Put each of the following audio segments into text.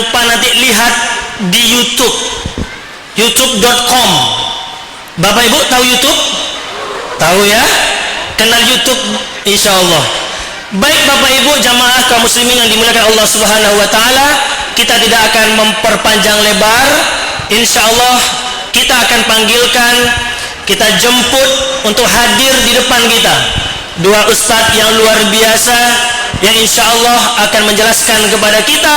lupa nanti lihat di YouTube, youtube.com. Bapak Ibu tahu YouTube? Tahu ya? Kenal YouTube insya Allah. Baik Bapak Ibu jamaah kaum muslimin yang dimuliakan Allah Subhanahu wa taala, kita tidak akan memperpanjang lebar. Insya Allah kita akan panggilkan, kita jemput untuk hadir di depan kita dua ustadz yang luar biasa yang insya Allah akan menjelaskan kepada kita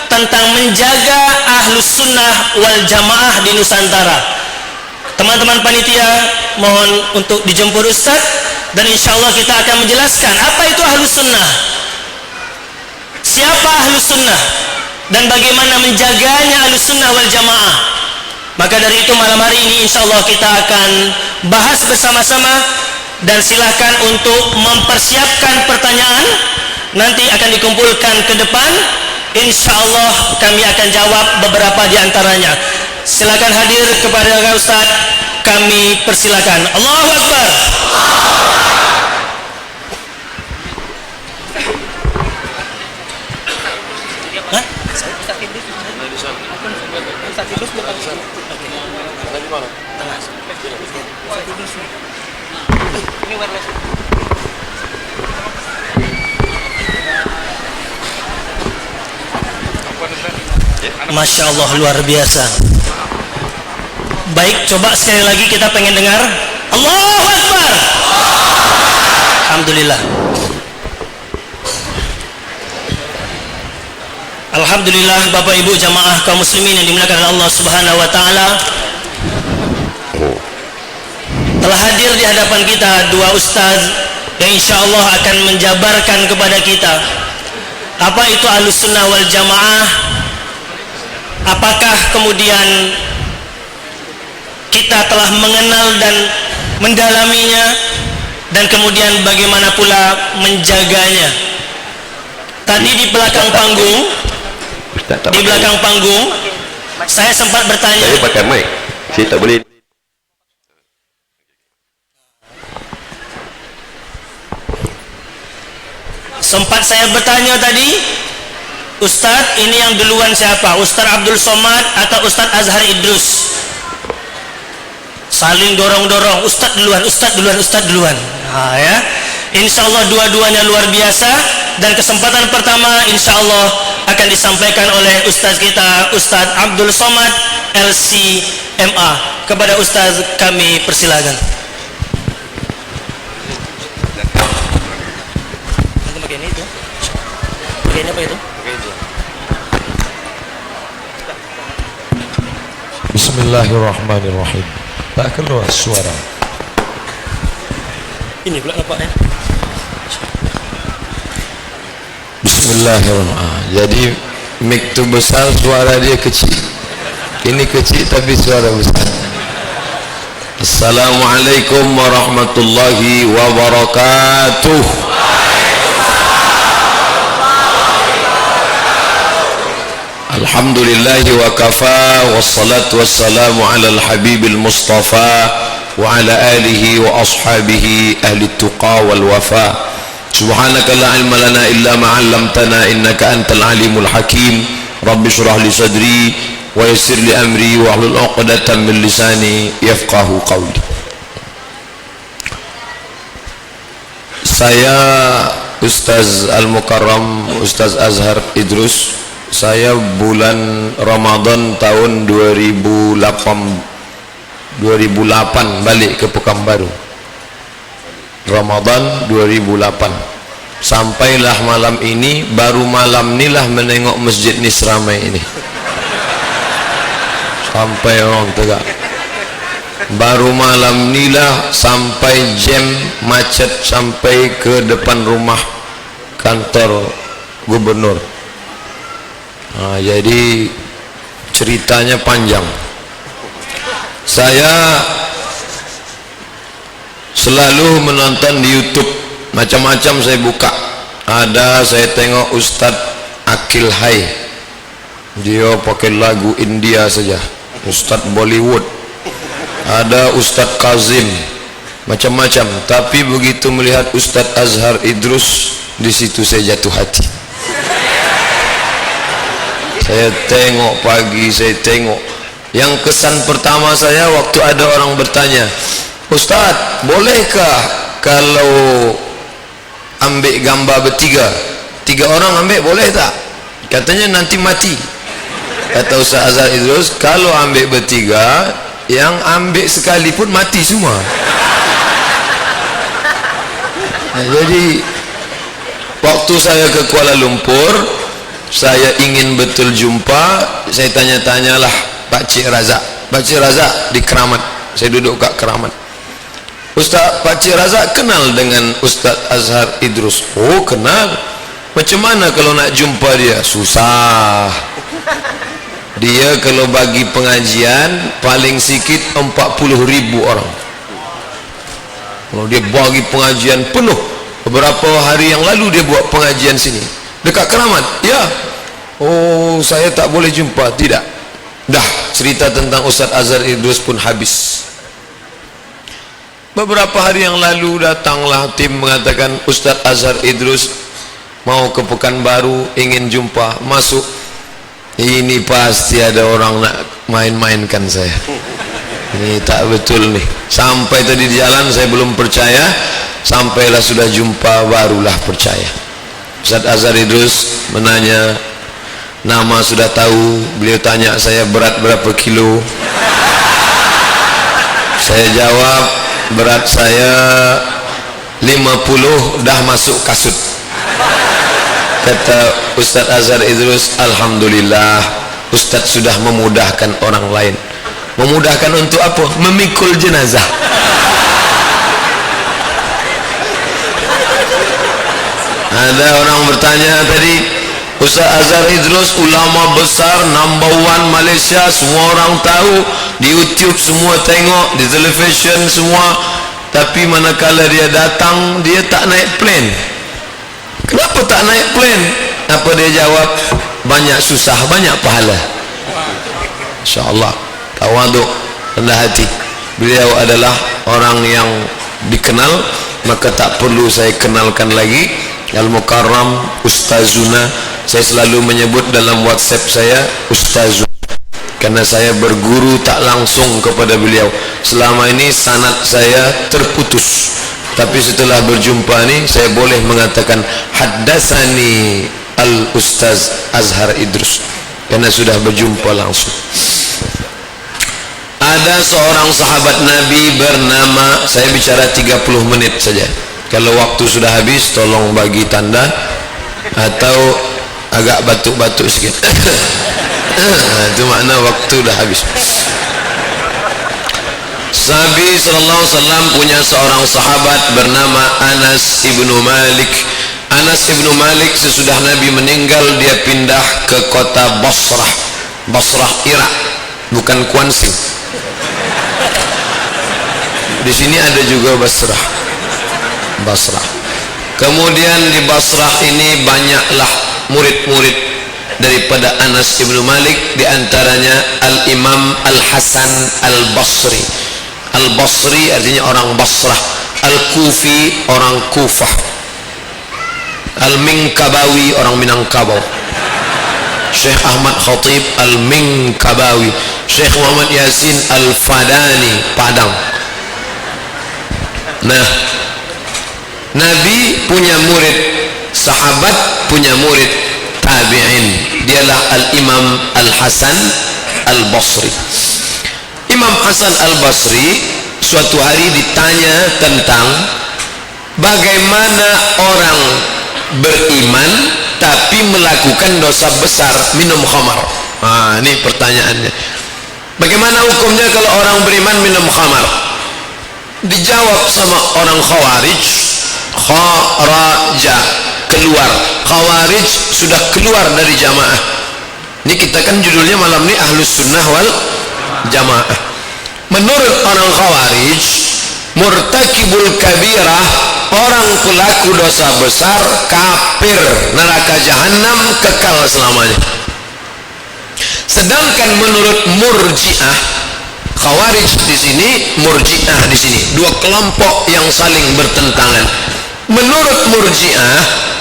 tentang menjaga ahlus sunnah wal jamaah di Nusantara. Teman-teman panitia mohon untuk dijemput ustadz, dan insya Allah kita akan menjelaskan apa itu ahlus sunnah, siapa ahlus sunnah, dan bagaimana menjaganya ahlus sunnah wal jamaah. Maka dari itu malam hari ini insya Allah kita akan bahas bersama-sama, dan silahkan untuk mempersiapkan pertanyaan, nanti akan dikumpulkan ke depan. Insya Allah kami akan jawab beberapa di antaranya. Silakan hadir kepada Ustaz, kami persilakan. Allahu Akbar. Masya Allah luar biasa. Baik, coba sekali lagi kita pengen dengar Allahu Akbar. Alhamdulillah. Alhamdulillah Bapak Ibu jamaah kaum muslimin yang dimuliakan Allah Subhanahu wa taala. Telah hadir di hadapan kita dua ustaz yang insya Allah akan menjabarkan kepada kita apa itu ahlus sunnah wal jamaah, apakah kemudian kita telah mengenal dan mendalaminya, dan kemudian bagaimana pula menjaganya. Tadi di belakang panggung saya sempat bertanya. Saya pakai mic, saya tak boleh. Sempat saya bertanya tadi, Ustadz ini yang duluan siapa? Ustadz Abdul Somad atau Ustadz Azhar Idrus? Saling dorong-dorong, Ustadz duluan, Ustadz duluan, Ustadz duluan. Nah, ya. Insya Allah dua-duanya luar biasa, dan kesempatan pertama insya Allah akan disampaikan oleh Ustadz kita, Ustadz Abdul Somad LCMA. Kepada Ustadz kami persilakan. Ini apa itu? Bismillahirrahmanirrahim. Tak keluar suara. Ini pula apa ya? Bismillahirrahmanirrahim. Jadi mic tu besar, suara dia kecil. Ini kecil tapi suara besar. Assalamualaikum warahmatullahi wabarakatuh. Alhamdulillahi wa kafa, wassalatu wassalamu ala al-habibil mustafa wa ala alihi wa ashabihi ahli tuqa wal wafa. Subhanaka la ilma lana illa ma 'allamtana innaka antal alimul hakim. Rabbi shrah li sadri wa yassir li amri wa hlul 'uqdatam min lisani yafqahu qawli. Saya Ustaz Al-Mukarram Ustaz Azhar Idrus. Saya bulan Ramadan tahun 2008 balik ke Pekanbaru. Ramadan 2008. Sampailah malam ini, baru malam inilah menengok masjid ni seramai ini. Sampai orang tegak. Baru malam inilah sampai jam macet sampai ke depan rumah kantor gubernur. Jadi ceritanya panjang. Saya selalu menonton di YouTube, macam-macam saya buka. Ada saya tengok Ustadz Akil Hai, dia pakai lagu India saja. Ustadz Bollywood. Ada Ustadz Kazim, macam-macam. Tapi begitu melihat Ustadz Azhar Idrus, di situ saya jatuh hati. Saya tengok pagi, saya tengok. Yang kesan pertama saya waktu ada orang bertanya, Ustaz, bolehkah kalau ambil gambar bertiga, 3 orang ambil boleh tak? Katanya nanti mati. Kata Ustaz Azhar Idrus, kalau ambil bertiga, yang ambil sekali pun mati semua. Nah, jadi waktu saya ke Kuala Lumpur, saya ingin betul jumpa, saya tanya-tanyalah Pak Cik Razak. Pak Cik Razak di Keramat, saya duduk kat Keramat. Ustaz, Pak Cik Razak kenal dengan Ustaz Azhar Idrus? Oh, kenal. Macam mana kalau nak jumpa dia? Susah. Dia kalau bagi pengajian paling sikit 40,000 orang. Kalau dia bagi pengajian penuh, beberapa hari yang lalu dia buat pengajian sini dekat Keramat. Ya. Oh, saya tak boleh jumpa. Tidak. Dah cerita tentang Ustaz Azhar Idrus pun habis. Beberapa hari yang lalu datanglah tim mengatakan Ustaz Azhar Idrus mau ke Pekanbaru, ingin jumpa. Masuk. Ini pasti ada orang nak main-mainkan saya. Ini tak betul nih. Sampai tadi di jalan saya belum percaya, sampailah sudah jumpa barulah percaya. Ustaz Azhar Idrus menanya, nama sudah tahu. Beliau tanya saya berat berapa kilo. Saya jawab berat saya 50 dah masuk kasut. Kata Ustaz Azhar Idrus, alhamdulillah Ustaz sudah memudahkan orang lain. Memudahkan untuk apa? Memikul jenazah. Ada orang bertanya tadi, Ustaz Azhar Idrus ulama besar, number 1 Malaysia, semua orang tahu, di YouTube semua tengok, di television semua, tapi manakala dia datang, dia tak naik plane. Kenapa tak naik plane? Apa dia jawab? Banyak susah, banyak pahala. InsyaAllah, tawaduk, rendah hati. Beliau adalah orang yang dikenal, maka tak perlu saya kenalkan lagi. Al-Mukarram Ustazuna. Saya selalu menyebut dalam WhatsApp saya Ustazuna, karena saya berguru tak langsung kepada beliau. Selama ini sanad saya terputus, tapi setelah berjumpa ni saya boleh mengatakan haddasani Al-Ustaz Azhar Idrus, karena sudah berjumpa langsung. Ada seorang sahabat Nabi bernama, saya bicara 30 menit saja. Kalau waktu sudah habis tolong bagi tanda, atau agak batuk-batuk sikit. Itu makna waktu dah habis. Nabi sallallahu alaihi wasallam punya seorang sahabat bernama Anas ibnu Malik. Anas ibnu Malik sesudah Nabi meninggal dia pindah ke kota Basrah. Basrah Irak, bukan Kuansing. Di sini ada juga Basrah. Basrah. Kemudian di Basrah ini banyaklah murid-murid daripada Anas ibnu Malik, di antaranya Al-Imam Al-Hasan Al-Basri. Al-Basri artinya orang Basrah, Al-Kufi orang Kufah, Al-Minkabawi orang Minangkabau, Syekh Ahmad Khatib Al-Minkabawi, Syekh Muhammad Yasin Al-Fadani Padang. Nah, Nabi punya murid, sahabat punya murid tabi'in, dialah Al-Imam Al-Hasan Al-Basri. Imam Hasan Al-Basri suatu hari ditanya tentang bagaimana orang beriman tapi melakukan dosa besar, minum khamar. Ini pertanyaannya. Bagaimana hukumnya kalau orang beriman minum khamar? Dijawab sama orang Khawarij, kharaja, keluar. Khawarij sudah keluar dari jamaah. Ini kita kan judulnya malam ini Ahlus Sunnah wal Jamaah. Menurut orang Khawarij, murtakibul kabirah, orang pelaku dosa besar, kafir, neraka jahanam, kekal selamanya. Sedangkan menurut Murji'ah, Khawarij di sini, Murji'ah di sini, dua kelompok yang saling bertentangan. Menurut Murji'ah,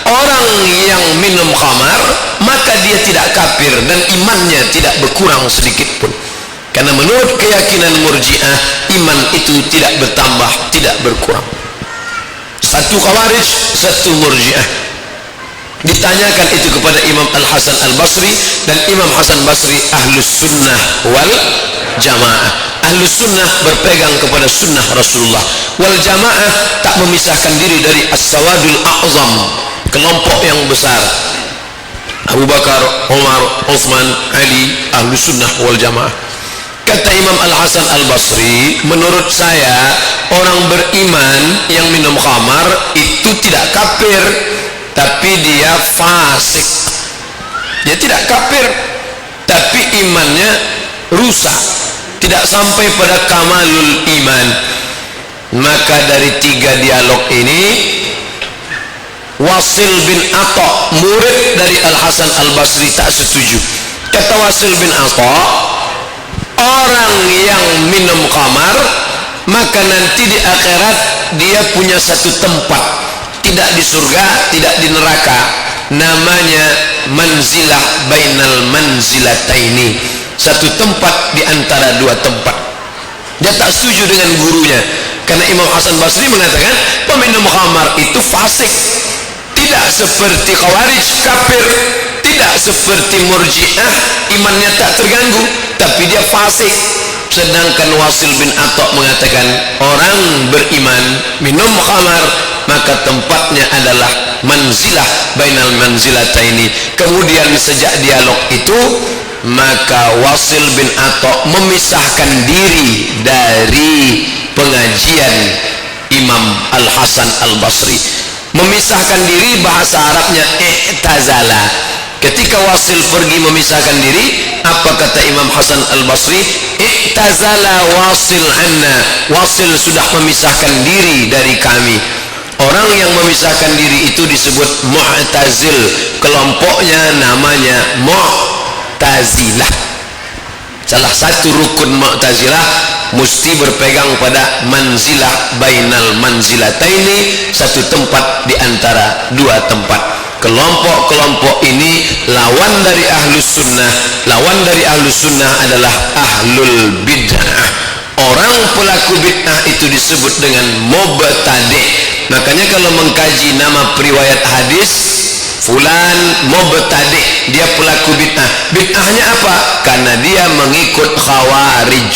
orang yang minum khamar maka dia tidak kafir dan imannya tidak berkurang sedikit pun. Karena menurut keyakinan Murji'ah, iman itu tidak bertambah, tidak berkurang. Satu Khawarij, satu Murji'ah. Ditanyakan itu kepada Imam Al-Hasan Al-Basri, dan Imam Hasan Basri Ahlus Sunnah wal Jamaah. Ahlus Sunnah berpegang kepada sunnah Rasulullah, wal Jamaah tak memisahkan diri dari As-Sawadul A'zam, kelompok yang besar. Abu Bakar, Umar, Uthman, Ali, Ahlus Sunnah wal Jamaah. Kata Imam Al-Hasan Al-Basri, menurut saya orang beriman yang minum khamar itu tidak kafir, tapi dia fasik. Dia tidak kafir, tapi imannya rusak, tidak sampai pada kamalul iman. Maka dari tiga dialog ini, Wasil bin Atha, murid dari Al-Hasan Al-Basri, tak setuju. Kata Wasil bin Atha, orang yang minum khamar maka nanti di akhirat dia punya satu tempat, tidak di surga, tidak di neraka, namanya manzilah bainal manzilataini, satu tempat di antara dua tempat. Dia tak setuju dengan gurunya, karena Imam Hasan Basri mengatakan peminum khamar itu fasik, tidak seperti Khawarij kafir, tidak seperti Murji'ah imannya tak terganggu, tapi dia fasik. Sedangkan Wasil bin Atha mengatakan orang beriman minum khamar maka tempatnya adalah manzilah bainal manzilataini. Kemudian sejak dialog itu maka Wasil bin Atha memisahkan diri dari pengajian Imam Al-Hasan Al-Basri. Memisahkan diri bahasa Arabnya i'tazala. Ketika Wasil pergi memisahkan diri, apa kata Imam Hasan Al-Basri? I'tazala Wasil anna, Wasil sudah memisahkan diri dari kami. Orang yang memisahkan diri itu disebut Mu'tazil, kelompoknya namanya Mu'tazilah. Salah satu rukun Mu'tazilah mesti berpegang pada manzilah bainal manzilataini, satu tempat di antara dua tempat. Kelompok-kelompok ini lawan dari Ahlus Sunnah. Lawan dari Ahlus Sunnah adalah Ahlul Bid'ah. Orang pelaku bid'ah itu disebut dengan mubtadi'. Makanya kalau mengkaji nama periwayat hadis, fulan mubtadi', dia pelaku bid'ah. Bid'ahnya apa? Karena dia mengikut Khawarij.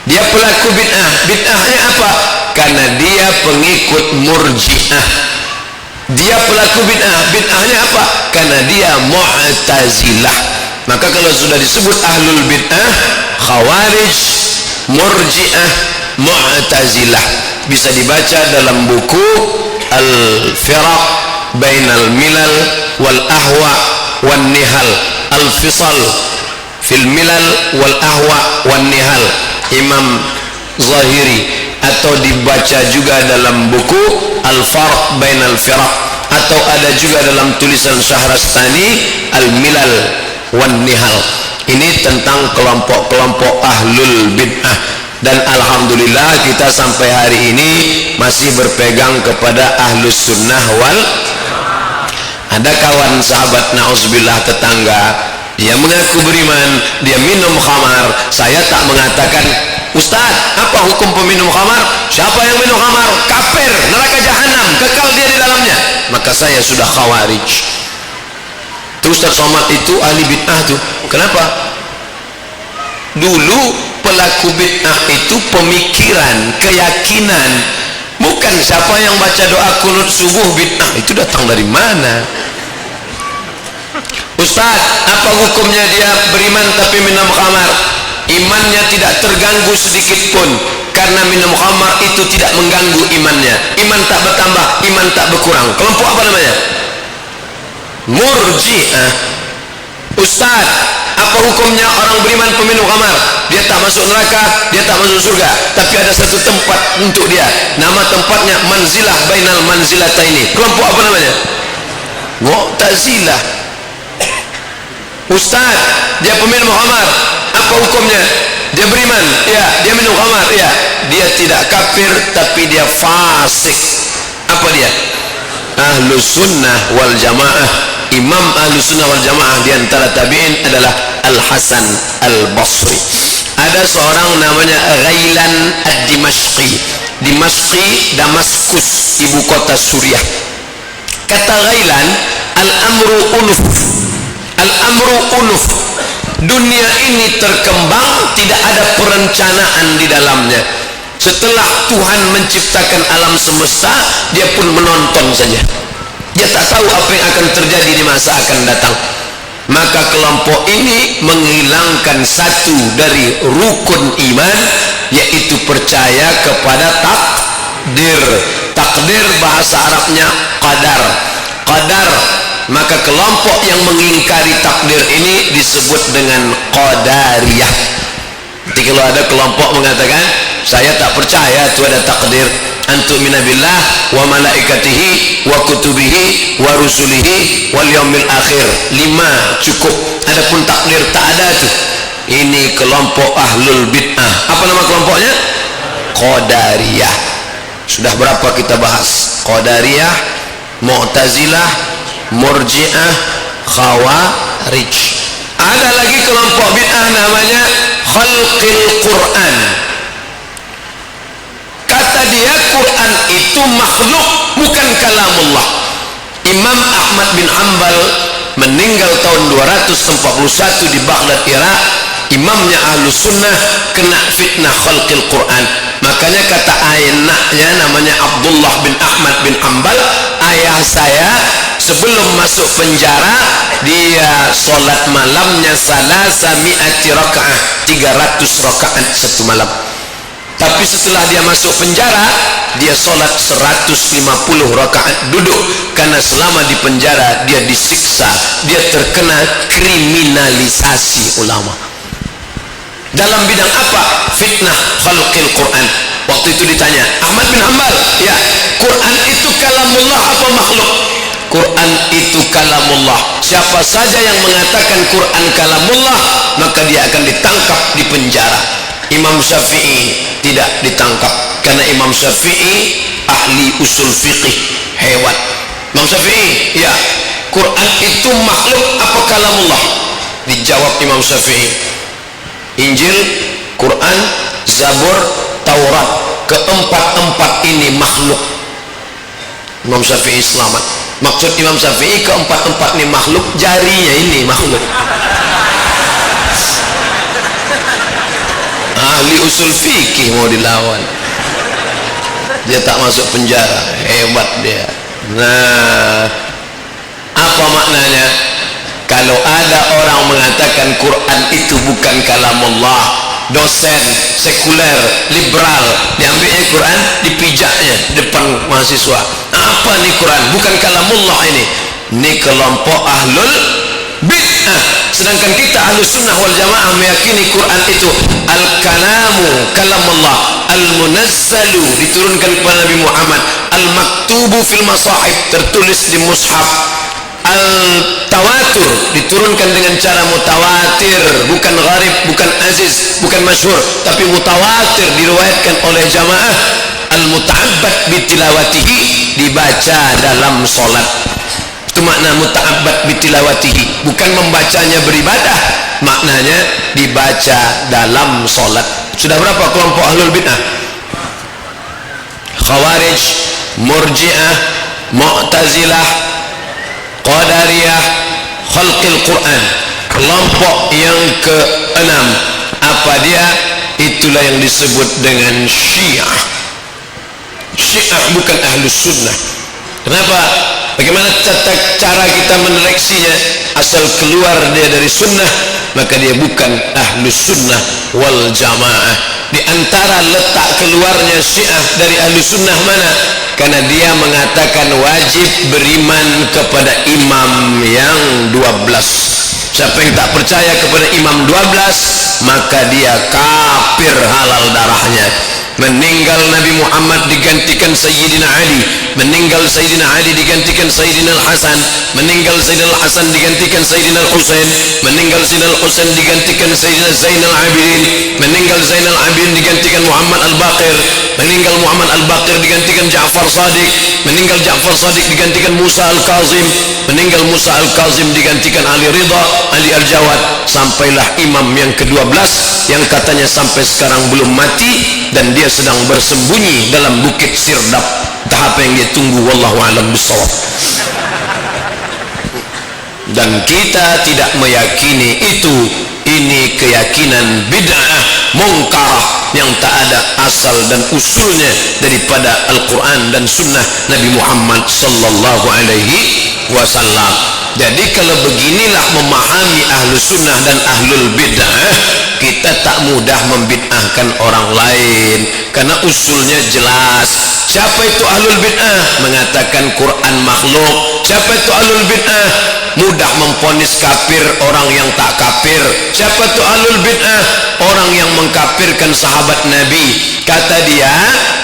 Dia pelaku bid'ah. Bid'ahnya apa? Karena dia pengikut Murji'ah. Dia pelaku bid'ah. Bid'ahnya apa? Karena dia Mu'tazilah. Maka kalau sudah disebut Ahlul Bid'ah, Khawarij, Murji'ah, Mu'tazilah, bisa dibaca dalam buku Al-Firaq Bainal Milal Wal Ahwa Wan Nihal, Al-Fisal Fil Milal Wal Ahwa Wan Nihal, Imam Zahiri. Atau dibaca juga dalam buku Al-Farq Bainal Firaq, atau ada juga dalam tulisan Syahrastani Al-Milal Wan Nihal. Ini tentang kelompok-kelompok Ahlul Bid'ah. Dan alhamdulillah kita sampai hari ini masih berpegang kepada Ahlus Sunnah wal. Ada kawan sahabat na'udzubillah tetangga, dia mengaku beriman, dia minum khamar. Saya tak mengatakan, Ustaz, apa hukum peminum khamar? Siapa yang minum khamar? Kafir, neraka jahanam, kekal dia di dalamnya. Maka saya sudah Khawarij. Terus Ustaz Somad itu ahli bid'ah tuh. Kenapa? Dulu pelaku bid'ah itu pemikiran, keyakinan. Bukan siapa yang baca doa kunut subuh bid'ah. Itu datang dari mana? Ustaz, apa hukumnya dia beriman tapi minum khamar? Imannya tidak terganggu sedikit pun, karena minum khamar itu tidak mengganggu imannya. Iman tak bertambah, iman tak berkurang. Kelompok apa namanya? Murji'ah. Ustaz, apa hukumnya orang beriman peminum khamar? Dia tak masuk neraka, dia tak masuk surga, tapi ada satu tempat untuk dia. Nama tempatnya manzilah bainal manzilataini. Kelompok apa namanya? Mu'tazilah. Ustaz, dia peminum khamar, apa hukumnya? Dia beriman, ya. Dia minum khamar, ya. Dia tidak kafir, tapi dia fasik. Apa dia? Ahlus Sunnah wal Jamaah, Imam Ahlus Sunnah wal Jamaah di antara tabi'in adalah Al-Hasan Al-Basri. Ada seorang namanya Ghailan Ad-Dimashqi. Dimashqi, Damaskus, ibu kota Suriah. Kata Ghailan, al-amru unuf. Al-amru unuf. Dunia ini terkembang, tidak ada perencanaan di dalamnya. Setelah Tuhan menciptakan alam semesta, dia pun menonton saja. Dia tak tahu apa yang akan terjadi di masa akan datang. Maka kelompok ini menghilangkan satu dari rukun iman, yaitu percaya kepada takdir. Takdir bahasa Arabnya qadar. Qadar. Maka kelompok yang mengingkari takdir ini disebut dengan qadariyah. Jadi kalau ada kelompok mengatakan, saya tak percaya itu ada takdir, antumina billah wa malaikatihi wa kutubihi wa rusulihi wal yaumil akhir, 5 cukup, adapun takdir tak ada tuh. Ini kelompok ahlul bid'ah. Apa nama kelompoknya? Qadariyah. Sudah berapa kita bahas? Qadariyah, Mu'tazilah, Murji'ah, Khawarij. Ada lagi kelompok bid'ah namanya Khalqil Quran. Kata dia Quran itu makhluk, bukan kalamullah. Imam Ahmad bin Hanbal meninggal tahun 241 di Baghdad, Irak. Imamnya Ahlus Sunnah kena fitnah Khalqil Quran. Makanya kata anaknya namanya Abdullah bin Ahmad bin Hanbal, ayah saya sebelum masuk penjara dia solat malamnya salasami'ati rakaat, 300 rakaat satu malam. Tapi setelah dia masuk penjara, dia solat 150 rakaat duduk, karena selama di penjara dia disiksa, dia terkena kriminalisasi ulama. Dalam bidang apa? Fitnah Khalqil Quran. Waktu itu ditanya Ahmad bin Hanbal, ya, Quran itu kalamullah apa makhluk? Quran itu kalamullah. Siapa saja yang mengatakan Quran kalamullah, maka dia akan ditangkap di penjara. Imam Syafi'i tidak ditangkap, karena Imam Syafi'i ahli usul fiqih, hebat. Imam Syafi'i, ya, Quran itu makhluk apa kalamullah? Dijawab Imam Syafi'i, Injil, Quran, Zabur, Taurat, keempat-empat ini makhluk. Imam Syafi'i selamat. Maksud Imam Syafi'i keempat-empat ini makhluk, jarinya ini makhluk. Ahli usul fikih mau dilawan, dia tak masuk penjara, hebat dia. Nah, apa maknanya? Kalau ada orang mengatakan Quran itu bukan kalamullah, dosen sekuler liberal diambilnya Quran, dipijaknya depan mahasiswa, apa nih Quran bukan kalamullah ini. Ini kelompok ahlul bid'ah. Sedangkan kita Ahlus Sunnah wal Jamaah meyakini Quran itu al-kalamu kalamullah, al-munazzalu diturunkan kepada Nabi Muhammad, al-maktubu fil masahib tertulis di mushaf, al-tawatur diturunkan dengan cara mutawatir, bukan gharib, bukan aziz, bukan masyhur, tapi mutawatir, diriwayatkan oleh jamaah, al-muta'abbad bitilawatihi dibaca dalam solat. Itu makna muta'abbad bitilawatihi, bukan membacanya beribadah, maknanya dibaca dalam solat. Sudah berapa kelompok ahlul bid'ah? Khawarij, Murji'ah, Mu'tazilah, Qadariyah, Khalqil Quran. Kelompok yang ke-6, apa dia? Itulah yang disebut dengan Syiah. Syiah bukan Ahlus Sunnah. Kenapa? Bagaimana cara kita menyeleksinya? Asal keluar dia dari sunnah, maka dia bukan Ahlus Sunnah wal Jamaah. Di antara letak keluarnya Syiah dari Ahlus Sunnah mana? Karena dia mengatakan wajib beriman kepada imam yang 12. Siapa yang tak percaya kepada imam 12, maka dia kafir, halal darahnya. meninggal Nabi Muhammad digantikan Sayyidina Ali, meninggal Sayyidina Ali digantikan Sayyidina Al-Hasan, meninggal Sayyidina Al-Hasan digantikan Sayyidina Al-Husain, meninggal Sayyidina Al-Husain digantikan Sayyidina Zainal Abidin, meninggal Zainal Abidin digantikan Muhammad Al-Baqir, meninggal Muhammad Al-Baqir digantikan Ja'far Shadiq, meninggal Ja'far Shadiq digantikan Musa Al-Kazim, meninggal Musa Al-Kazim digantikan Ali Ridha, Ali Al-Jawad, sampailah imam yang ke-12 yang katanya sampai sekarang belum mati dan dia sedang bersembunyi dalam bukit Sirdap. Entah apa yang dia tunggu, wallahu a'lam bishawab. Dan kita tidak meyakini itu. Ini keyakinan bid'ah mungkarah yang tak ada asal dan usulnya daripada Al-Quran dan Sunnah Nabi Muhammad sallallahu alaihi wasallam. Jadi kalau beginilah memahami ahlu sunnah dan ahlul bid'ah, kita tak mudah membid'ahkan orang lain karena usulnya jelas. Siapa itu ahlul bid'ah? Mengatakan Quran makhluk. Siapa itu ahlul bid'ah? Mudah memponis kafir orang yang tak kafir. Siapa itu ahlul bid'ah? Orang yang mengkafirkan sahabat Nabi. Kata dia,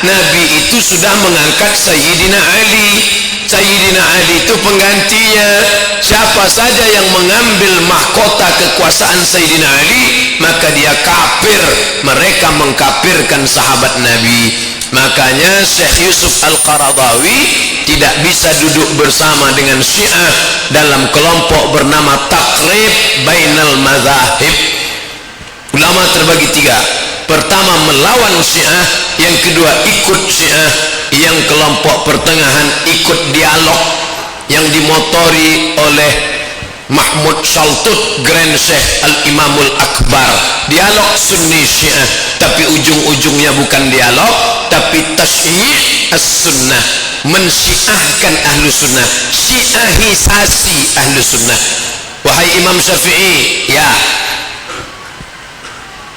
Nabi itu sudah mengangkat Sayyidina Ali. Sayyidina Ali itu penggantinya. Siapa saja yang mengambil mahkota kekuasaan Sayyidina Ali, maka dia kafir. Mereka mengkafirkan sahabat Nabi. Makanya Syekh Yusuf Al-Qaradawi tidak bisa duduk bersama dengan Syiah dalam kelompok bernama Taqrib Bainal Mazahib. Ulama terbagi tiga. Pertama melawan Syiah, yang kedua ikut Syiah, yang kelompok pertengahan ikut dialog yang dimotori oleh Mahmud Shaltut, Grand Sheikh Al-Imamul Akbar. Dialog Sunni Syiah, tapi ujung-ujungnya bukan dialog, tapi tasyyi' as-sunnah, mensyiahkan ahlu sunnah, syiahisasi ahlu sunnah. Wahai Imam Syafi'i, ya,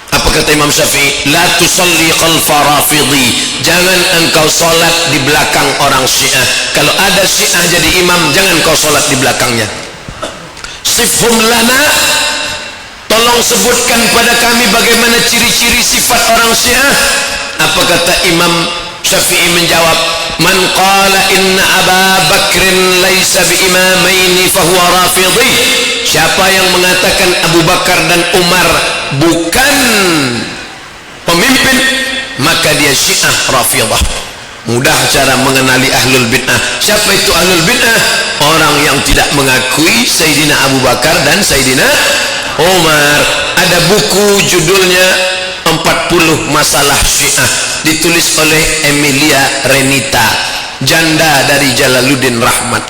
apa kata Imam Syafi'i? La tusalli khalfa rafidhi, jangan engkau solat di belakang orang Syiah. Kalau ada Syiah jadi imam, jangan kau solat di belakangnya. Sifhum lana, tolong sebutkan pada kami bagaimana ciri-ciri sifat orang Syiah. Apa kata Imam Syafi'i menjawab, man qala inna Aba Bakrin laisa bi imamaini fahuwa rafidhi. Siapa yang mengatakan Abu Bakar dan Umar bukan pemimpin, maka dia Syiah Rafidah. Mudah cara mengenali ahlul bid'ah. Siapa itu ahlul bid'ah? Orang yang tidak mengakui Sayyidina Abu Bakar dan Sayyidina Umar. Ada buku judulnya 40 Masalah Syiah, ditulis oleh Emilia Renita, janda dari Jalaluddin Rahmat.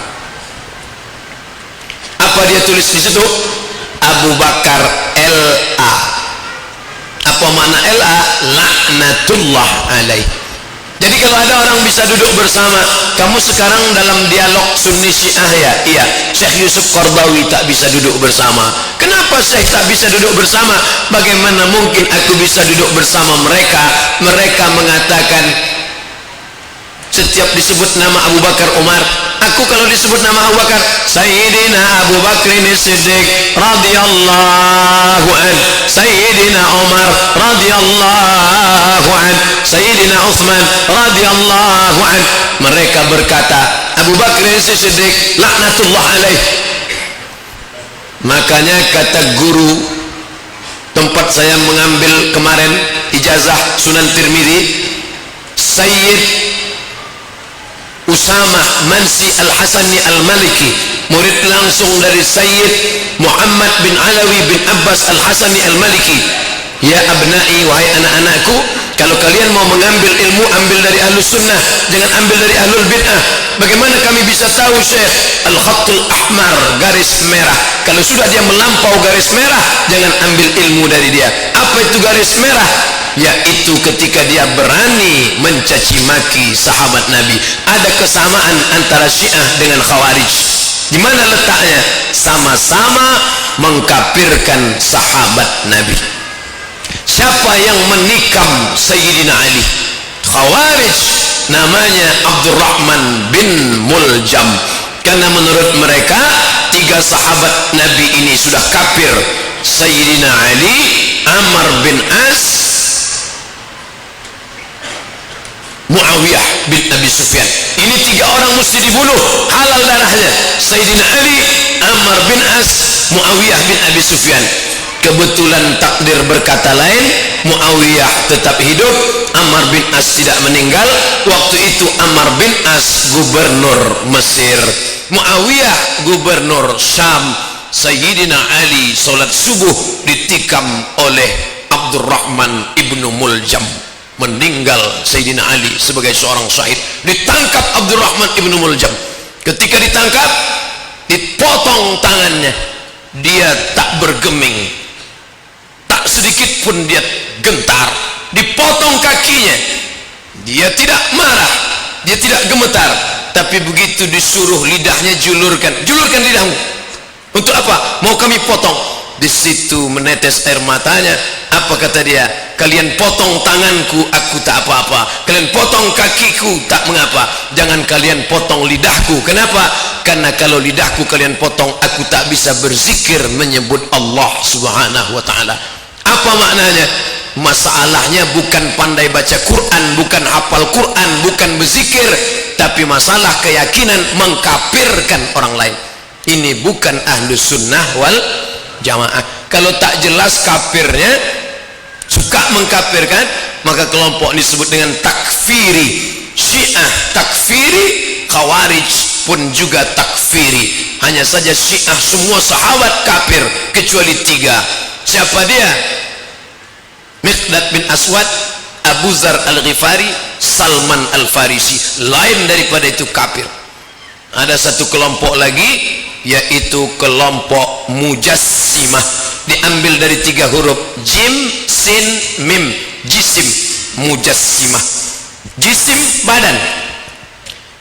Apa dia tulis di situ? Abu Bakar LA. Apa makna LA? Laknatullah alaih. Jadi kalau ada orang bisa duduk bersama, kamu sekarang dalam dialog Sunni Syiah ya? Iya. Syekh Yusuf Qaradawi tak bisa duduk bersama. Kenapa Syekh tak bisa duduk bersama? Bagaimana mungkin aku bisa duduk bersama mereka? Mereka mengatakan setiap disebut nama Abu Bakar Umar, aku kalau disebut nama Abu Bakar, Sayyidina Abu Bakrin Siddiq radhiyallahu an, Sayyidina Umar radhiyallahu an, Sayyidina Uthman radhiyallahu an. Mereka berkata Abu Bakrin Siddiq laknatullah alaih. Makanya kata guru tempat saya mengambil kemarin ijazah Sunan Tirmidzi, Sayyid Usama Mansi Al-Hasani Al-Maliki, murid langsung dari Sayyid Muhammad bin Alawi bin Abbas Al-Hasani Al-Maliki. Ya abnai, wahai anak-anakku, kalau kalian mau mengambil ilmu, ambil dari ahlus sunnah, jangan ambil dari ahlul bid'ah. Bagaimana kami bisa tahu Syekh? Al-Khattul Ahmar, garis merah. Kalau sudah dia melampau garis merah, jangan ambil ilmu dari dia. Apa itu garis merah? Yaitu ketika dia berani mencaci maki sahabat Nabi. Ada kesamaan antara Syiah dengan Khawarij. Di mana letaknya? Sama-sama mengkafirkan sahabat Nabi. Siapa yang menikam Sayyidina Ali? Khawarij, namanya Abdurrahman bin Muljam. Karena menurut mereka 3 sahabat Nabi ini sudah kafir. Sayyidina Ali, Amr bin As, Muawiyah bin Abi Sufyan. Ini 3 orang mesti dibunuh, halal darahnya. Sayyidina Ali, Ammar bin As, Muawiyah bin Abi Sufyan. Kebetulan takdir berkata lain, Muawiyah tetap hidup, Ammar bin As tidak meninggal. Waktu itu Ammar bin As gubernur Mesir, Muawiyah gubernur Syam. Sayyidina Ali salat subuh ditikam oleh Abdurrahman ibnu Muljam. Meninggal Sayyidina Ali sebagai seorang syahid. Ditangkap Abdurrahman ibnu Muljam. Ketika ditangkap, dipotong tangannya. Dia tak bergeming, tak sedikit pun dia gentar. Dipotong kakinya, dia tidak marah, dia tidak gemetar. Tapi begitu disuruh lidahnya, julurkan lidahmu. Untuk apa? Mau kami potong. Di situ menetes air matanya. Apa kata dia? Kalian potong tanganku, aku tak apa-apa. Kalian potong kakiku, tak mengapa. Jangan kalian potong lidahku. Kenapa? Karena kalau lidahku kalian potong, aku tak bisa berzikir menyebut Allah subhanahu wa ta'ala. Apa maknanya? Masalahnya bukan pandai baca Quran, bukan hafal Quran, bukan berzikir, tapi masalah keyakinan mengkafirkan orang lain. Ini bukan ahlus sunnah wal jamaah. Kalau tak jelas kafirnya, suka mengkafirkan, maka kelompok ini disebut dengan takfiri. Syiah takfiri, Khawarij pun juga takfiri. Hanya saja Syiah semua sahabat kafir kecuali 3. Siapa dia? Miqdad bin Aswad, Abu Zar al-Ghifari, Salman al-Farisi. Lain daripada itu kafir. Ada satu kelompok lagi, yaitu kelompok Mujassimah. Diambil dari 3 huruf, jim, sin, mim. Jisim, Mujassimah. Jisim, badan.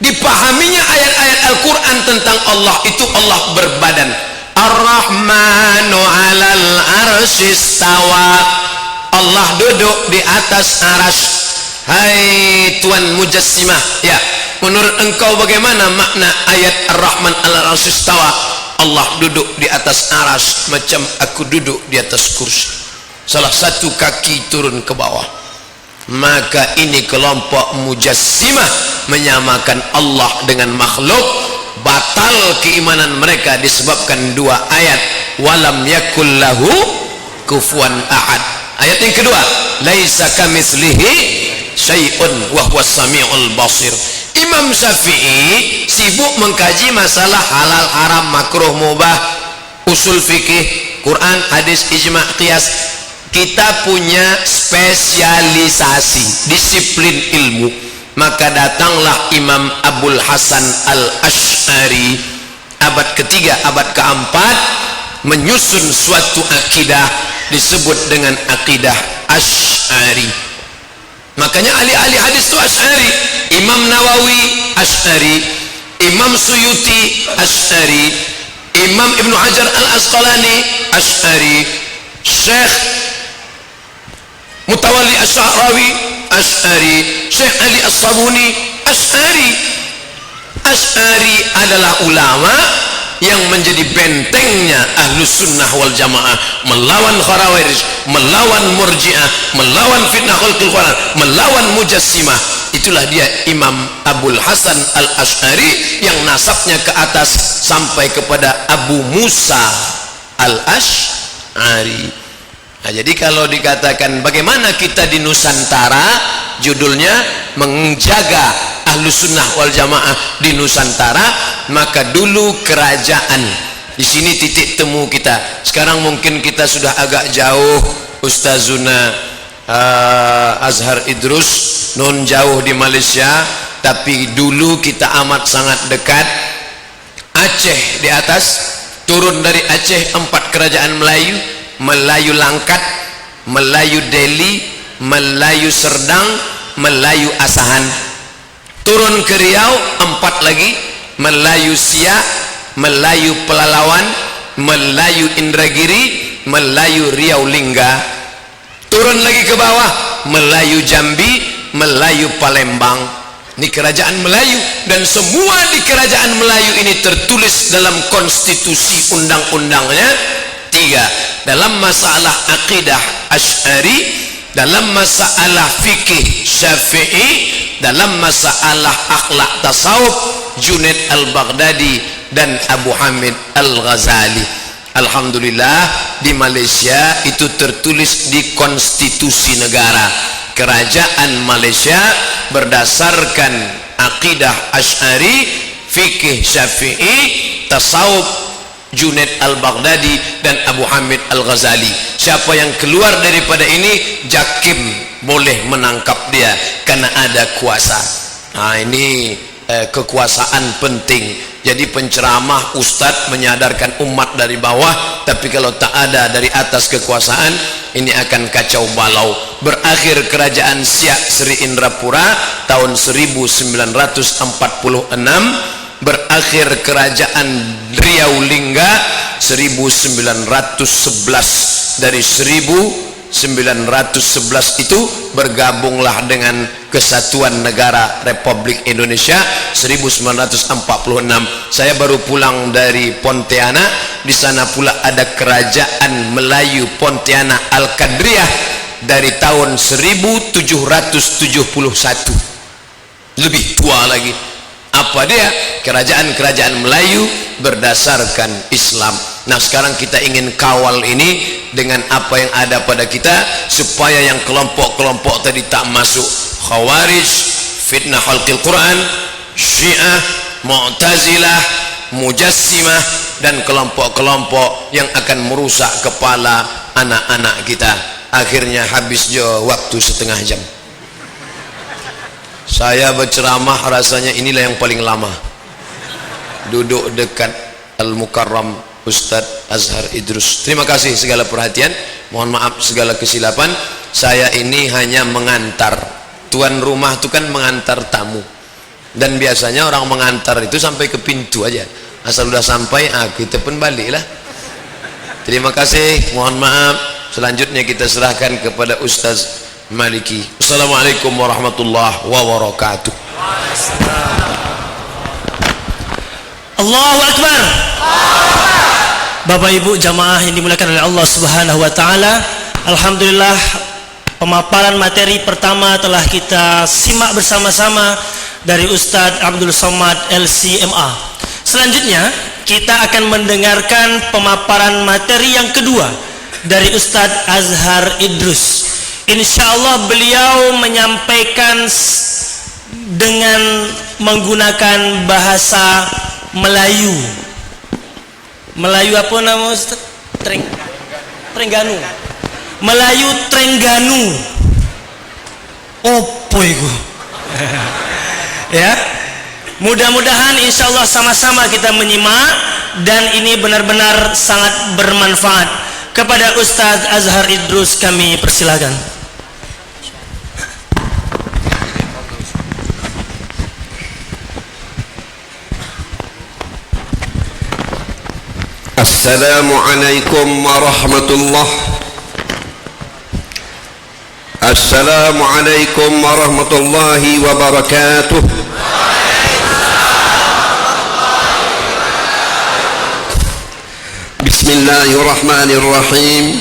Dipahaminya ayat-ayat Al-Quran tentang Allah itu Allah berbadan. Ar-Rahmanu 'alal arsy istawa. Allah duduk di atas aras. Hai Tuan Mujassimah, ya, menurut engkau bagaimana makna ayat Ar-Rahman 'alal arsy istawa? Allah duduk di atas aras macam aku duduk di atas kursi. Salah satu kaki turun ke bawah. Maka ini kelompok Mujassimah menyamakan Allah dengan makhluk. Batal keimanan mereka disebabkan 2 ayat. Walam yakul lahu kufuwan ahad. Ayat yang kedua, laisa kamitslihi syai'un wa huwas samiul basir. Imam Syafi'i sibuk mengkaji masalah halal, haram, makruh, mubah, usul fikih, Quran, hadis, ijma', qiyas. Kita punya spesialisasi, disiplin ilmu. Maka datanglah Imam Abul Hasan al-Ash'ari abad ketiga, abad keempat, menyusun suatu akidah disebut dengan akidah Ash'ari. Makanya ahli-ahli hadis itu Ash'ari. Imam Nawawi Ash'ari, Imam Suyuti Ash'ari, Imam Ibnu Hajar al-Asqalani Ash'ari, Syekh Mutawalli Asy'arawi Ash'ari, Syekh Ali As-Sabuni Ash'ari. Ash'ari adalah ulama yang menjadi bentengnya Ahlus Sunnah wal Jamaah melawan Khawarij, melawan Murji'ah, melawan fitnah khalqul Quran, melawan Mujassimah. Itulah dia Imam Abul Hasan al-Ash'ari yang nasabnya ke atas sampai kepada Abu Musa al-Ash'ari. Nah, jadi kalau dikatakan bagaimana kita di Nusantara, judulnya menjaga Ahlus Sunnah wal Jamaah di Nusantara, maka dulu kerajaan. Di sini titik temu kita. Sekarang mungkin kita sudah agak jauh, Ustazuna Azhar Idrus non jauh di Malaysia, tapi dulu kita amat sangat dekat. Aceh di atas, turun dari Aceh 4 kerajaan Melayu, Melayu Langkat, Melayu Delhi, Melayu Serdang, Melayu Asahan. Turun ke Riau 4 lagi, Melayu Siak, Melayu Pelalawan, Melayu Indragiri, Melayu Riau Lingga. Turun lagi ke bawah, Melayu Jambi, Melayu Palembang. Ini kerajaan Melayu, dan semua di kerajaan Melayu ini tertulis dalam konstitusi undang-undangnya 3. Dalam masalah akidah Ash'ari, dalam masalah fikih Syafi'i, dalam masalah akhlak tasawuf Junaid al-Baghdadi dan Abu Hamid al-Ghazali. Alhamdulillah di Malaysia itu tertulis di konstitusi negara. Kerajaan Malaysia berdasarkan akidah Asy'ari, fikih Syafi'i, tasawuf Junaid al-Baghdadi dan Abu Hamid al-Ghazali. Siapa yang keluar daripada ini, JAKIM boleh menangkap dia karena ada kuasa. Ini kekuasaan penting. Jadi penceramah, ustadz menyadarkan umat dari bawah, tapi kalau tak ada dari atas kekuasaan, ini akan kacau balau. Berakhir kerajaan Siak Sri Indrapura tahun 1946, berakhir kerajaan Riau Lingga 1911. Dari 1911 itu bergabunglah dengan Kesatuan Negara Republik Indonesia 1946. Saya baru pulang dari Pontianak. Di sana pula ada Kerajaan Melayu Pontianak Al-Qadriyah dari tahun 1771. Lebih tua lagi. Apa dia? Kerajaan-kerajaan Melayu berdasarkan Islam. Nah, sekarang kita ingin kawal ini dengan apa yang ada pada kita, supaya yang kelompok-kelompok tadi tak masuk. Khawarij, fitnah khalqil Quran, Syiah, Mu'tazilah, Mujassimah, dan kelompok-kelompok yang akan merusak kepala anak-anak kita. Akhirnya habis jo waktu setengah jam. Saya berceramah rasanya inilah yang paling lama. Duduk dekat Al-Mukarram Ustadz Azhar Idrus. Terima kasih segala perhatian. Mohon maaf segala kesilapan. Saya ini hanya mengantar. Tuan rumah itu kan mengantar tamu. Dan biasanya orang mengantar itu sampai ke pintu aja. Asal udah sampai, kita pun baliklah. Terima kasih. Mohon maaf. Selanjutnya kita serahkan kepada Ustaz Maliki. Assalamualaikum warahmatullahi wabarakatuh. Allahu Akbar. Bapak Ibu jamaah yang dimuliakan oleh Allah Subhanahu wa taala, alhamdulillah pemaparan materi pertama telah kita simak bersama-sama dari Ustadz Abdul Somad LCMA. Selanjutnya kita akan mendengarkan pemaparan materi yang kedua dari Ustadz Azhar Idrus. Insyaallah beliau menyampaikan dengan menggunakan bahasa Melayu. Melayu apa nama Ustaz? Trengganu. Melayu Trengganu. Opo itu? Ya. Mudah-mudahan insyaallah sama-sama kita menyimak dan ini benar-benar sangat bermanfaat. Kepada Ustaz Azhar Idrus kami persilakan. Assalamualaikum warahmatullahi. Assalamualaikum warahmatullahi wabarakatuh. Bismillahirrahmanirrahim.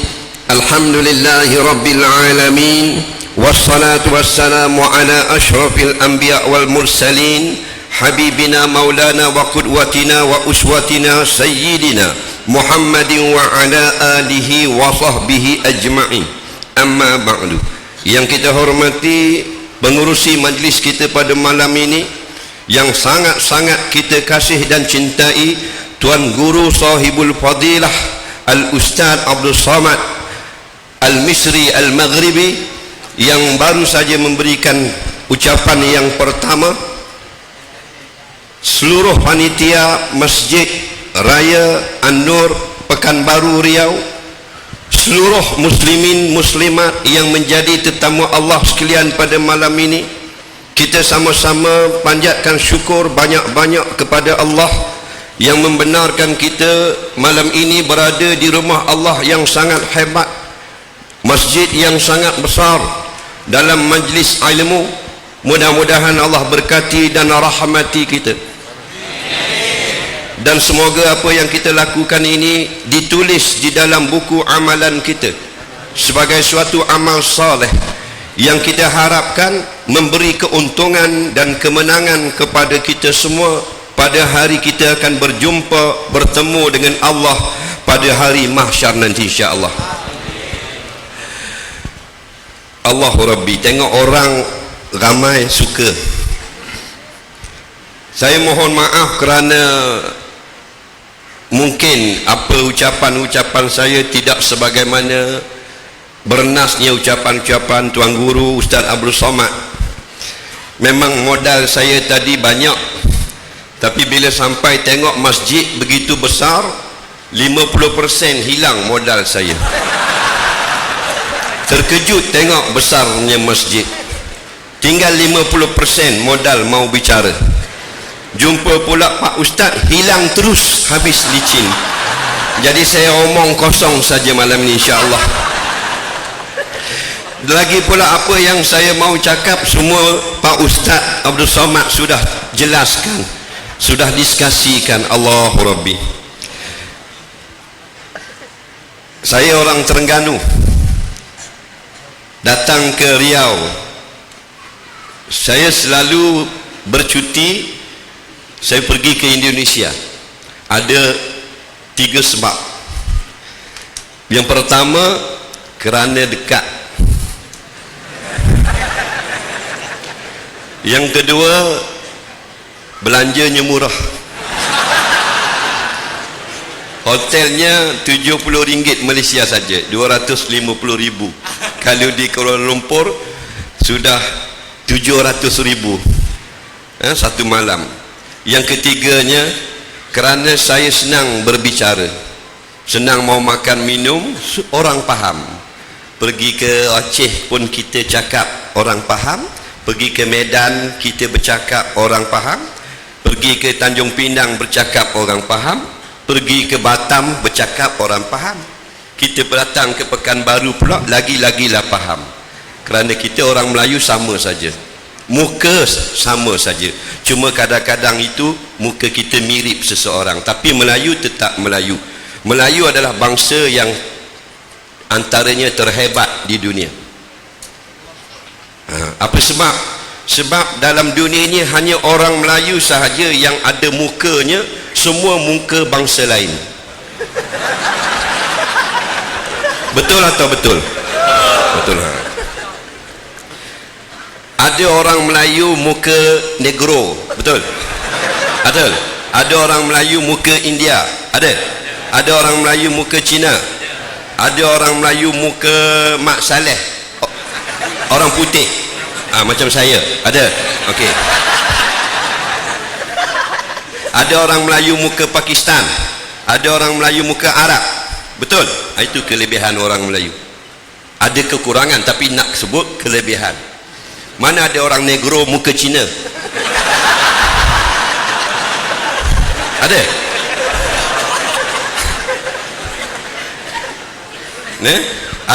Alhamdulillahi rabbil alamin. Wassalatu wassalamu ala ashrafil anbiya wal mursalin. Habibina maulana wa qudwatina wa uswatina sayyidina Muhammadin wa ala alihi wa sahbihi ajma'in. Amma ba'du. Yang kita hormati pengurusi majlis kita pada malam ini, yang sangat-sangat kita kasih dan cintai, Tuan Guru Sahibul Fadilah Al-Ustaz Abdul Somad Al-Misri Al-Maghribi, yang baru saja memberikan ucapan yang pertama. Seluruh panitia Masjid Raya An-Nur Pekanbaru Riau, seluruh muslimin muslimat yang menjadi tetamu Allah sekalian pada malam ini, kita sama-sama panjatkan syukur banyak-banyak kepada Allah yang membenarkan kita malam ini berada di rumah Allah yang sangat hebat, masjid yang sangat besar, dalam majlis ilmu. Mudah-mudahan Allah berkati dan rahmati kita, dan semoga apa yang kita lakukan ini ditulis di dalam buku amalan kita sebagai suatu amal saleh yang kita harapkan memberi keuntungan dan kemenangan kepada kita semua pada hari kita akan berjumpa bertemu dengan Allah pada hari mahsyar nanti insya-Allah. Allahu Rabbi, tengok orang ramai suka. Saya mohon maaf kerana mungkin apa ucapan-ucapan saya tidak sebagaimana bernasnya ucapan-ucapan Tuan Guru Ustaz Abdul Somad. Memang modal saya tadi banyak, tapi bila sampai tengok masjid begitu besar, 50% hilang modal saya. Terkejut tengok besarnya masjid, tinggal 50% modal mau bicara. Jumpa pula Pak Ustaz, hilang terus, habis licin. Jadi saya omong kosong saja malam ini insya-Allah. Lagi pula apa yang saya mau cakap semua Pak Ustaz Abdul Somad sudah jelaskan, sudah diskusikan. Allahu Rabbi. Saya orang Terengganu, datang ke Riau. Saya selalu bercuti, saya pergi ke Indonesia. Ada 3 sebab. Yang pertama, kerana dekat. Yang kedua, belanjanya murah. Hotelnya RM70 Malaysia saja, RM250,000. Kalau di Kuala Lumpur sudah RM700,000 satu malam. Yang ketiganya, kerana saya senang berbicara, senang mau makan minum, orang faham. Pergi ke Aceh pun kita cakap, orang faham. Pergi ke Medan kita bercakap, orang faham. Pergi ke Tanjung Pinang bercakap, orang faham. Pergi ke Batam bercakap, orang faham. Kita datang ke Pekanbaru pula lagi-lagilah faham. Kerana kita orang Melayu sama saja, muka sama saja, cuma kadang-kadang itu muka kita mirip seseorang, tapi Melayu tetap Melayu. Melayu adalah bangsa yang antaranya terhebat di dunia. Apa sebab? Sebab dalam dunia ini hanya orang Melayu sahaja yang ada mukanya semua muka bangsa lain. Betul atau betul? Betul. Ada orang Melayu muka negro, betul? Betul. Ada orang Melayu muka India, ada? Ada orang Melayu muka Cina, ada orang Melayu muka Mak Saleh, orang putih, macam saya, ada? Okey. Ada orang Melayu muka Pakistan, ada orang Melayu muka Arab, betul? Itu kelebihan orang Melayu. Ada kekurangan tapi nak sebut kelebihan. Mana ada orang negro muka Cina? Ada?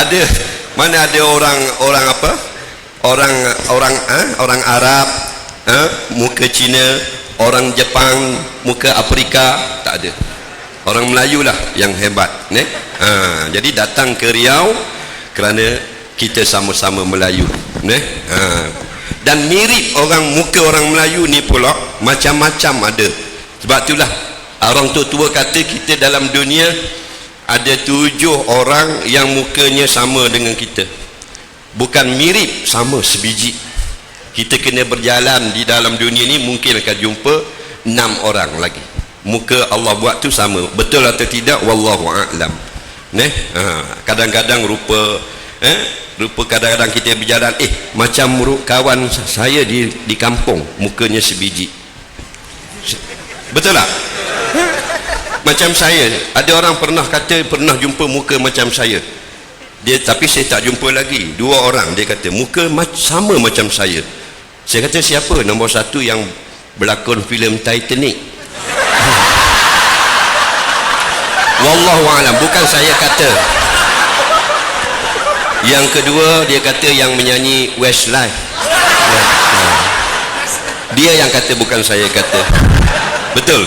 Ada. Mana ada orang apa? Orang Arab, muka Cina, orang Jepang muka Afrika, tak ada. Orang Melayu lah yang hebat, jadi datang ke Riau kerana kita sama-sama Melayu, dan mirip muka orang Melayu ni pula macam-macam ada. Sebab itulah orang tua kata kita dalam dunia ada 7 orang yang mukanya sama dengan kita, bukan mirip, sama sebiji. Kita kena berjalan di dalam dunia ni, mungkin akan jumpa 6 orang lagi muka Allah buat tu sama. Betul atau tidak, wallahu a'lam. Kadang-kadang rupa kadang-kadang kita berjalan, macam kawan saya di kampung mukanya sebiji. Betul tak? Macam saya, ada orang pernah kata pernah jumpa muka macam saya. Tapi saya tak jumpa lagi. 2 orang dia kata muka sama macam saya. Saya kata siapa? Nombor 1 yang berlakon filem Titanic. Wallahu a'lam, bukan saya kata. Yang kedua dia kata yang menyanyi Westlife. Dia yang kata, bukan saya kata. Betul.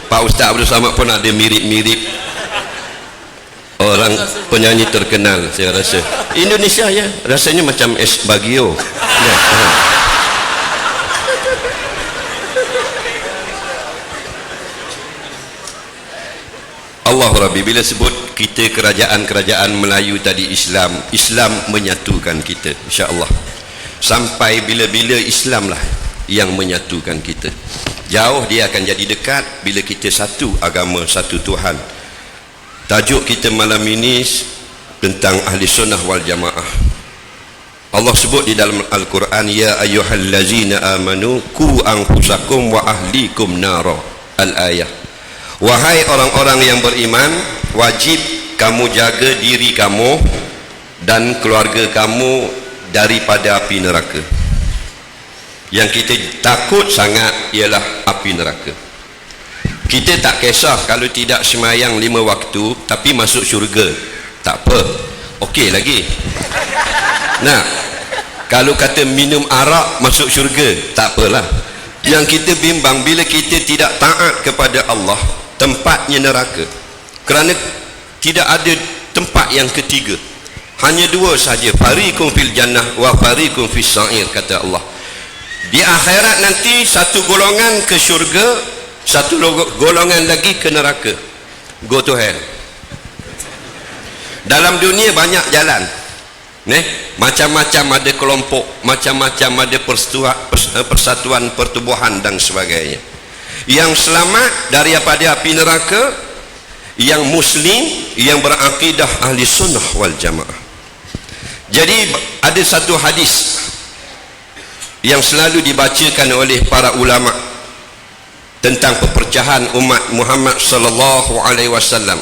Pak Ustaz Abdul Somad pun ada mirip-mirip orang penyanyi terkenal saya rasa Indonesia ya, rasanya macam S Bagio ya. Allah Rabbi, bila sebut kita kerajaan-kerajaan Melayu tadi Islam menyatukan kita insya-Allah. Sampai bila-bila Islam lah yang menyatukan kita. Jauh dia akan jadi dekat bila kita satu agama, satu Tuhan. Tajuk kita malam ini tentang ahli sunnah wal jamaah. Allah sebut di dalam Al-Quran, ya ayyuhallazina amanu qu anfusakum wa ahlikum nara. Al-ayah. Wahai orang-orang yang beriman, wajib kamu jaga diri kamu dan keluarga kamu daripada api neraka. Yang kita takut sangat ialah api neraka. Kita tak kisah kalau tidak semayang 5 waktu tapi masuk syurga, tak apa, okey lagi. Nah, kalau kata minum arak masuk syurga, tak apalah. Yang kita bimbang bila kita tidak taat kepada Allah, tempatnya neraka. Kerana tidak ada tempat yang ketiga, hanya dua saja, fariqum fil jannah wa fariqum fis sa'ir, kata Allah. Di akhirat nanti satu golongan ke syurga, satu golongan lagi ke neraka, go to hell. Dalam dunia banyak jalan, macam-macam ada kelompok, macam-macam ada persatuan pertubuhan dan sebagainya. Yang selamat daripada api neraka yang muslim, yang berakidah ahli sunnah wal jamaah. Jadi ada satu hadis yang selalu dibacakan oleh para ulama tentang perpecahan umat Muhammad sallallahu alaihi wasallam.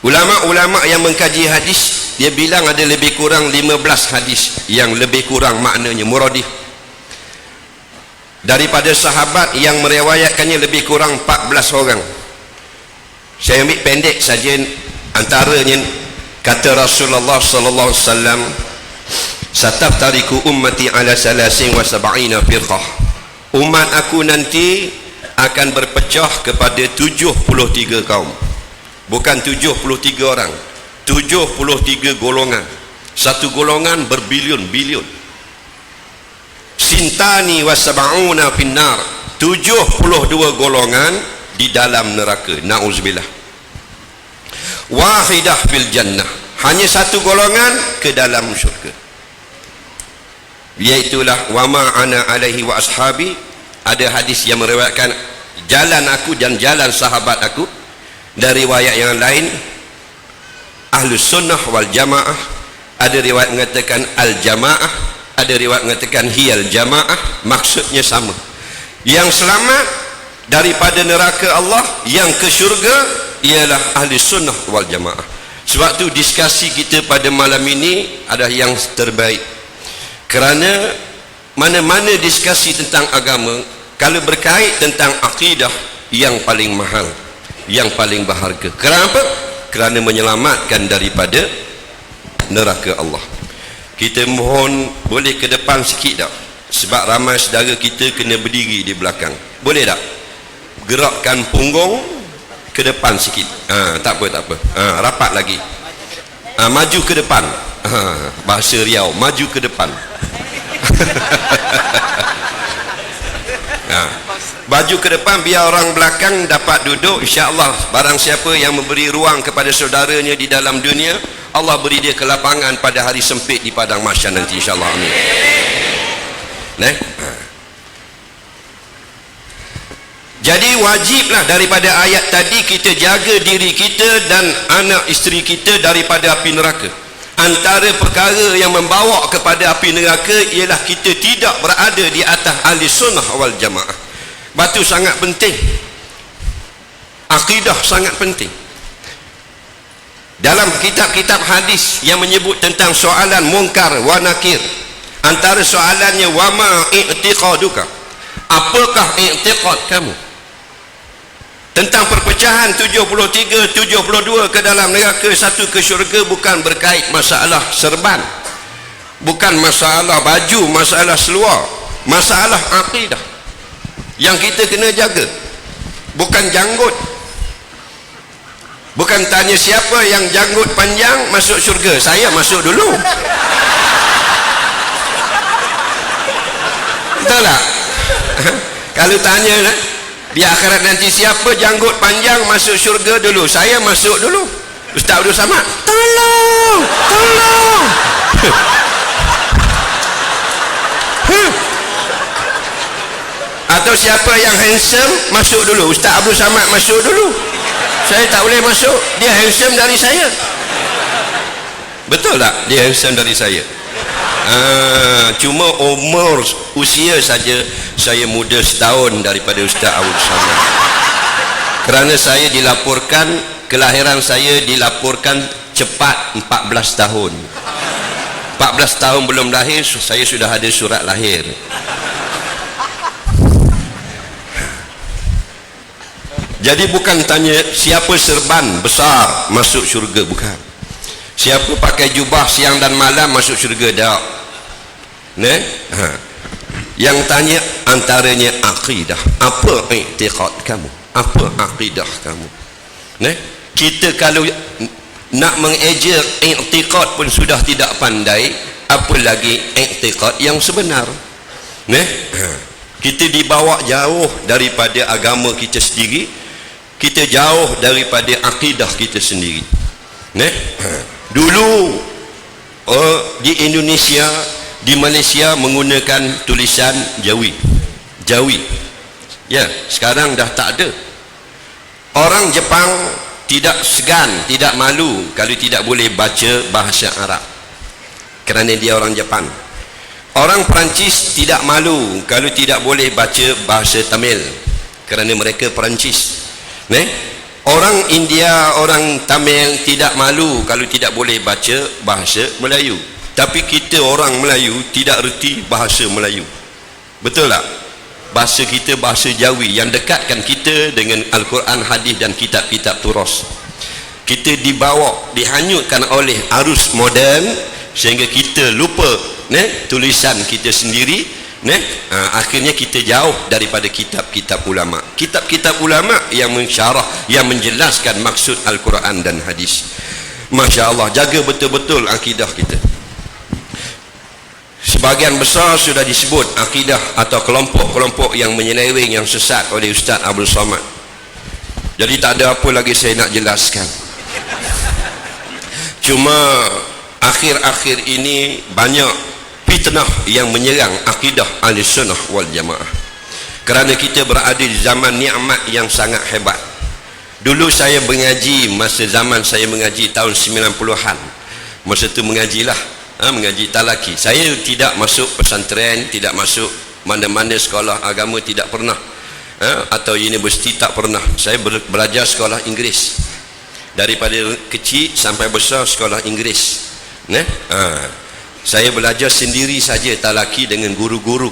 Ulama-ulama yang mengkaji hadis, dia bilang ada lebih kurang 15 hadis yang lebih kurang maknanya muradif. Daripada sahabat yang meriwayatkannya lebih kurang 14 orang. Saya ambil pendek saja antaranya. Kata Rasulullah sallallahu alaihi wasallam, sataftariku ummati ala 73 firqah. Umat aku nanti akan berpecah kepada 73 kaum. Bukan 73 orang, 73 golongan. Satu golongan berbilion-bilion. Sintani wa sab'una finnar, 72 golongan di dalam neraka. Nauzubillah. Wahidah fil jannah, hanya satu golongan ke dalam syurga, iaitulah wa ma ana alaihi wa ashabi. Ada hadis yang meriwayatkan jalan aku dan jalan sahabat aku. Dari riwayat yang lain ahlus sunnah wal jamaah, ada riwayat mengatakan al jamaah, ada riwayat mengatakan hiyal jamaah, maksudnya sama. Yang selamat daripada neraka Allah, yang ke syurga ialah ahli sunnah wal jamaah. Sebab tu diskusi kita pada malam ini adalah yang terbaik. Kerana mana-mana diskusi tentang agama, kalau berkait tentang akidah, yang paling mahal, yang paling berharga. Kenapa? Kerana menyelamatkan daripada neraka Allah. Kita mohon boleh ke depan sikit tak? Sebab ramai saudara kita kena berdiri di belakang. Boleh tak? Gerakkan punggung ke depan sikit. Tak apa. Rapat lagi. Maju ke depan. Bahasa Riau, maju ke depan. Baju ke depan biar orang belakang dapat duduk. InsyaAllah barang siapa yang memberi ruang kepada saudaranya di dalam dunia, Allah beri dia kelapangan pada hari sempit di padang mahsyar nanti, insyaAllah. Amin. Jadi wajiblah daripada ayat tadi kita jaga diri kita dan anak isteri kita daripada api neraka. Antara perkara yang membawa kepada api neraka ialah kita tidak berada di atas ahli sunnah wal jamaah. Batu sangat penting. Akidah sangat penting. Dalam kitab-kitab hadis yang menyebut tentang soalan munkar wa nakir, antara soalannya wama i'tiqaduka, apakah i'tiqad kamu tentang perpecahan 73, 72 ke dalam neraka, satu ke syurga. Bukan berkait masalah serban, bukan masalah baju, masalah seluar, masalah akidah yang kita kena jaga, bukan janggut. Bukan tanya siapa yang janggut panjang masuk syurga, saya masuk dulu. Betul tak? Kalau tanya di akhirat nanti siapa janggut panjang masuk syurga dulu, saya masuk dulu. Ustaz Abdul Samad, tolong, tolong. Atau siapa yang handsome masuk dulu, Ustaz Abdul Samad masuk dulu. Saya tak boleh masuk, dia handsome dari saya. Betul tak? Dia handsome dari saya. Cuma umur usia saja saya muda setahun daripada Ustaz Abdul Samad. Kerana saya dilaporkan, kelahiran saya dilaporkan cepat 14 tahun. 14 tahun belum lahir saya sudah ada surat lahir. Jadi bukan tanya siapa serban besar masuk syurga, bukan. Siapa pakai jubah siang dan malam masuk syurga, tak. Yang tanya antaranya akidah. Apa i'tiqad kamu? Apa akidah kamu? Kita kalau nak mengejar i'tiqad pun sudah tidak pandai, apa lagi i'tiqad yang sebenar. Kita dibawa jauh daripada agama kita sendiri, kita jauh daripada akidah kita sendiri. Dulu di Indonesia, di Malaysia menggunakan tulisan Jawi. Ya, sekarang dah tak ada. Orang Jepang tidak segan, tidak malu kalau tidak boleh baca bahasa Arab, kerana dia orang Jepang. Orang Perancis tidak malu kalau tidak boleh baca bahasa Tamil, kerana mereka Perancis. Orang India, orang Tamil tidak malu kalau tidak boleh baca bahasa Melayu. Tapi kita orang Melayu tidak reti bahasa Melayu. Betul tak? Bahasa kita bahasa Jawi yang dekatkan kita dengan Al-Quran, hadis dan kitab-kitab turas. Kita dibawa, dihanyutkan oleh arus moden sehingga kita lupa tulisan kita sendiri. Akhirnya kita jauh daripada kitab-kitab ulama. Kitab-kitab ulama yang mensyarah, yang menjelaskan maksud Al-Quran dan hadis. Masya Allah, jaga betul-betul akidah kita. Sebahagian besar sudah disebut akidah atau kelompok-kelompok yang menyeleweng, yang sesat oleh Ustaz Abdul Samad. Jadi tak ada apa lagi saya nak jelaskan. Cuma akhir-akhir ini banyak fitnah yang menyerang akidah Ahlussunnah wal Jamaah. Kerana kita berada di zaman nikmat yang sangat hebat. Dulu saya mengaji, masa zaman saya mengaji tahun 90-an. Masa tu mengajilah, mengaji talaki. Saya tidak masuk pesantren, tidak masuk mana-mana sekolah agama, tidak pernah. Atau universiti tak pernah. Saya belajar sekolah Inggeris. Daripada kecil sampai besar sekolah Inggeris. Saya belajar sendiri saja talaki dengan guru-guru.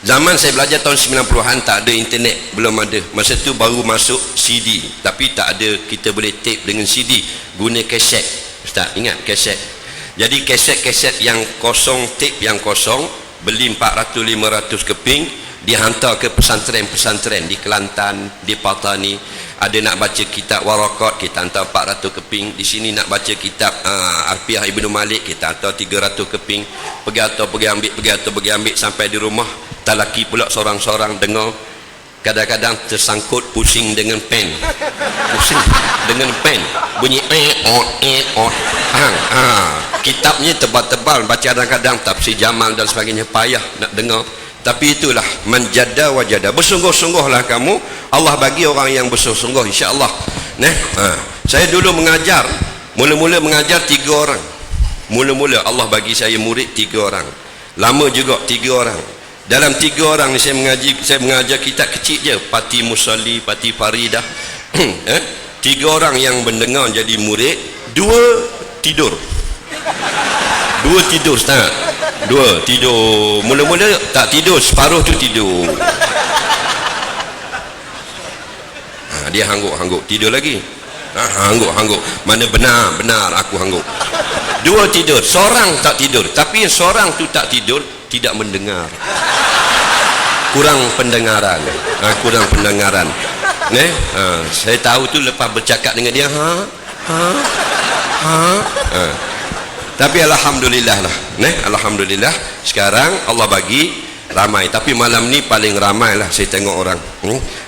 Zaman saya belajar tahun 90-an tak ada internet, belum ada. Masa tu baru masuk CD, tapi tak ada kita boleh tape dengan CD, guna kaset. Ustaz ingat kaset? Jadi kaset-kaset yang kosong, tape yang kosong, beli 400-500 keping, dihantar ke pesantren-pesantren di Kelantan, di Patani. Ada nak baca kitab Warakat, kita hantar 400 keping. Di sini nak baca kitab Alfiah Ibnu Malik, kita hantar 300 keping. Pergi ambil sampai di rumah. Talaki pula seorang-seorang dengar. Kadang-kadang tersangkut, pusing dengan pen. Pusing dengan pen. Bunyi kitabnya tebal-tebal, baca kadang-kadang tafsir Jamal dan sebagainya, payah nak dengar. Tapi itulah menjada wajada. Bersungguh-sungguhlah kamu, Allah bagi orang yang bersungguh-sungguh, insya-Allah. Saya dulu mengajar, mula-mula mengajar 3 orang. Mula-mula Allah bagi saya murid 3 orang. Lama juga 3 orang. Dalam 3 orang ni saya mengajar kitab kecil je, Pati Musalli, Pati Faridah. 3 orang yang mendengar jadi murid, 2 tidur. 2 tidur Ustaz. 2 tidur. Mula-mula tak tidur, separuh tu tidur. Dia hangguk-hangguk, tidur lagi. Hangguk-hangguk. Mana benar aku hangguk. 2 tidur, seorang tak tidur. Tapi seorang tu tak tidur, tidak mendengar. Kurang pendengaran. Kurang pendengaran. Saya tahu tu lepas bercakap dengan dia tapi alhamdulillah lah, alhamdulillah sekarang Allah bagi ramai. Tapi malam ni paling ramai lah saya tengok orang.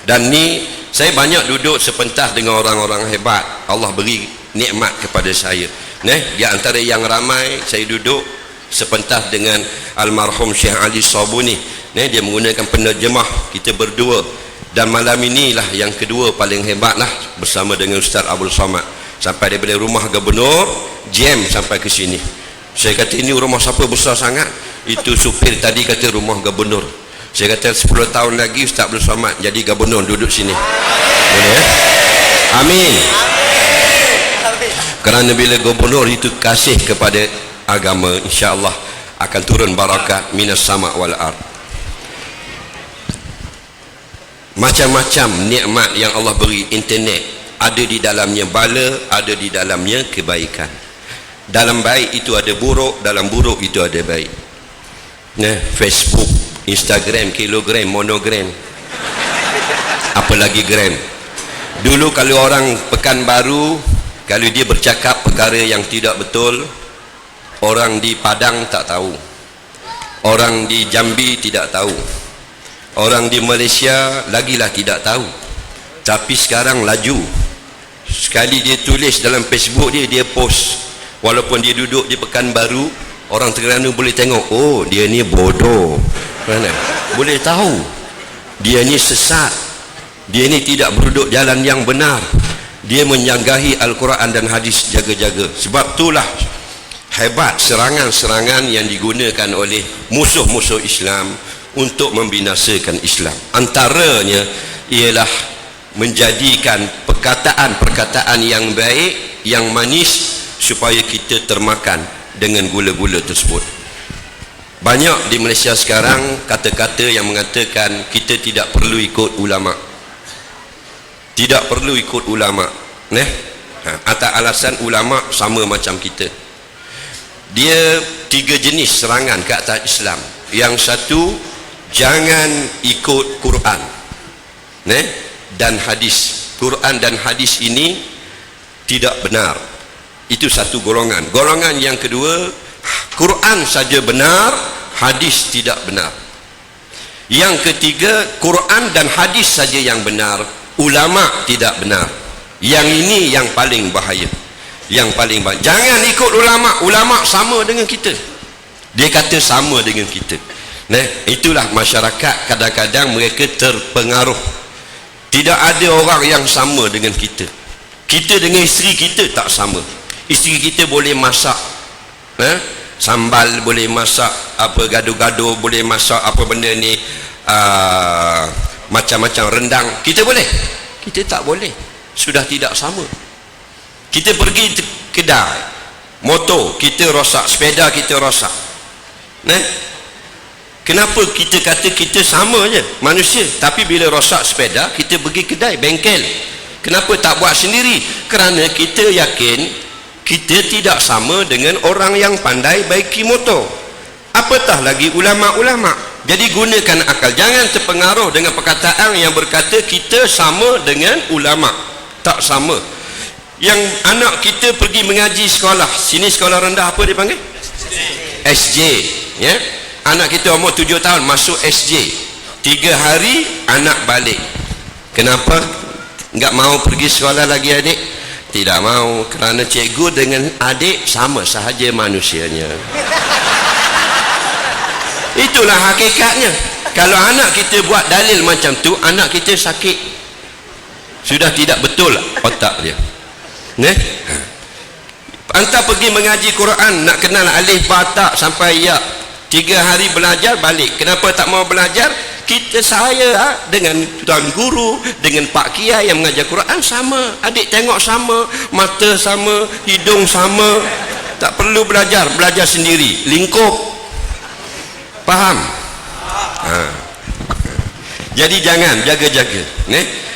Dan ni saya banyak duduk sepentas dengan orang-orang hebat. Allah beri nikmat kepada saya. Di antara yang ramai saya duduk sepentas dengan almarhum Syekh Ali Sabuni. Dia menggunakan penerjemah, kita berdua. Dan malam inilah yang kedua paling hebat lah, bersama dengan Ustaz Abdul Somad. Sampai daripada rumah gubernur jam sampai ke sini. Saya kata ini rumah siapa besar sangat? Itu supir tadi kata rumah gubernur. Saya kata 10 tahun lagi Ustaz Abdul Somad jadi gubernur duduk sini. Boleh ya? Amin. Kerana bila gubernur itu kasih kepada agama, insya-Allah akan turun barakat minas sama wal ard. Macam-macam nikmat yang Allah beri internet, ada di dalamnya bala, ada di dalamnya kebaikan. Dalam baik itu ada buruk, dalam buruk itu ada baik. Facebook, Instagram, kilogram, monogram, apalagi gram. Dulu kalau orang Pekanbaru, kalau dia bercakap perkara yang tidak betul, orang di Padang tak tahu, orang di Jambi tidak tahu, orang di Malaysia lagilah tidak tahu. Tapi sekarang laju, sekali dia tulis dalam Facebook dia post, walaupun dia duduk di Pekanbaru, orang Terengganu boleh tengok, oh dia ni bodoh, boleh tahu dia ni sesat, dia ni tidak berduduk jalan yang benar, dia menyanggahi Al-Quran dan hadis, jaga-jaga. Sebab itulah hebat serangan-serangan yang digunakan oleh musuh-musuh Islam untuk membinasakan Islam. Antaranya ialah menjadikan perkataan-perkataan yang baik, yang manis, supaya kita termakan dengan gula-gula tersebut. Banyak di Malaysia sekarang kata-kata yang mengatakan kita tidak perlu ikut ulama, tidak perlu ikut ulama, atas alasan ulama sama macam kita. Dia 3 jenis serangan ke atas Islam. Yang satu, jangan ikut Quran dan hadis. Quran dan hadis ini tidak benar. Itu satu golongan. Golongan yang kedua, Quran saja benar, hadis tidak benar. Yang ketiga, Quran dan hadis saja yang benar, ulama tidak benar. Yang ini yang paling bahaya. Yang paling bahaya. Jangan ikut ulama. Ulama sama dengan kita. Dia kata sama dengan kita. Itulah masyarakat, kadang-kadang mereka terpengaruh. Tidak ada orang yang sama dengan kita. Kita dengan isteri kita tak sama. Isteri kita boleh masak sambal, boleh masak apa gado-gado, boleh masak apa benda ni, macam-macam rendang. Kita boleh, kita tak boleh. Sudah tidak sama. Kita pergi kedai motor, kita rosak, sepeda kita rosak. Kenapa kita kata kita sama je manusia, tapi bila rosak sepeda kita pergi kedai, bengkel? Kenapa tak buat sendiri? Kerana kita yakin kita tidak sama dengan orang yang pandai baiki motor, apatah lagi ulama-ulama. Jadi gunakan akal, jangan terpengaruh dengan perkataan yang berkata kita sama dengan ulama. Tak sama. Yang anak kita pergi mengaji sekolah, sini sekolah rendah apa dia panggil? SJ, ya. Anak kita umur 7 tahun masuk SJ, 3 hari anak balik. Kenapa? Enggak mau pergi sekolah lagi adik? Tidak mau, kerana cikgu dengan adik sama sahaja manusianya. Itulah hakikatnya. Kalau anak kita buat dalil macam tu, anak kita sakit. Sudah tidak betul otak dia. Anta pergi mengaji Quran, nak kenal alif ba ta sampai ya, 3 hari belajar balik. Kenapa tak mau belajar? Saya dengan tuan guru, dengan Pak Kiai yang mengajar Quran sama, adik tengok sama, mata sama, hidung sama, tak perlu belajar, belajar sendiri, lingkup. Faham? Jadi jangan, jaga-jaga.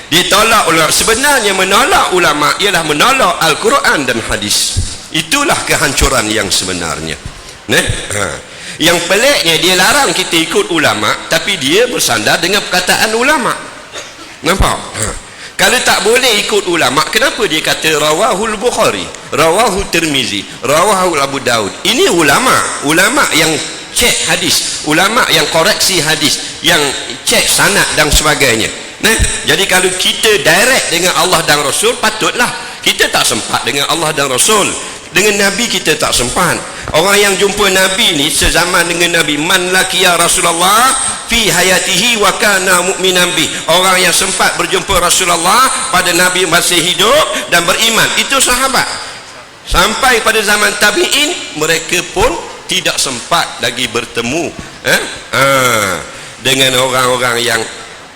Ditolak ulama. Sebenarnya menolak ulama ialah menolak Al-Quran dan hadis. Itulah kehancuran yang sebenarnya. Yang peliknya, dia larang kita ikut ulama, tapi dia bersandar dengan perkataan ulama. Nampak? Kalau tak boleh ikut ulama, kenapa dia kata rawahul Bukhari, rawahu Tirmizi, rawahu Abu Daud? Ini ulama yang cek hadis, ulama yang koreksi hadis, yang cek sanad dan sebagainya. Nah, jadi kalau kita direct dengan Allah dan Rasul, patutlah. Kita tak sempat dengan Allah dan Rasul. Dengan Nabi kita tak sempat. Orang yang jumpa Nabi ni sezaman dengan Nabi, man laqiya Rasulullah fi hayatihi wa kana mu'minan bi. Orang yang sempat berjumpa Rasulullah pada Nabi masih hidup dan beriman, itu sahabat. Sampai pada zaman tabi'in, mereka pun tidak sempat lagi bertemu dengan orang-orang yang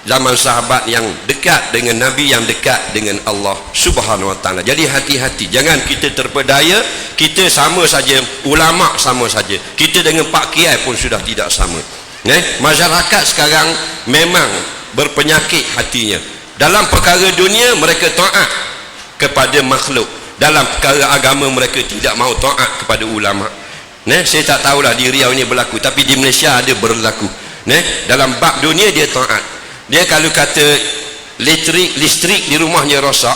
zaman sahabat yang dekat dengan Nabi, yang dekat dengan Allah Subhanahu wa ta'ala. Jadi hati-hati, jangan kita terpedaya kita sama saja, ulama sama saja, kita dengan Pak Kiai pun sudah tidak sama. Masyarakat sekarang memang berpenyakit hatinya. Dalam perkara dunia mereka taat kepada makhluk, dalam perkara agama mereka tidak mau taat kepada ulama. Saya tak tahulah di Riau ini berlaku, tapi di Malaysia ada berlaku. Dalam bab dunia dia taat. Dia kalau kata listrik di rumahnya rosak,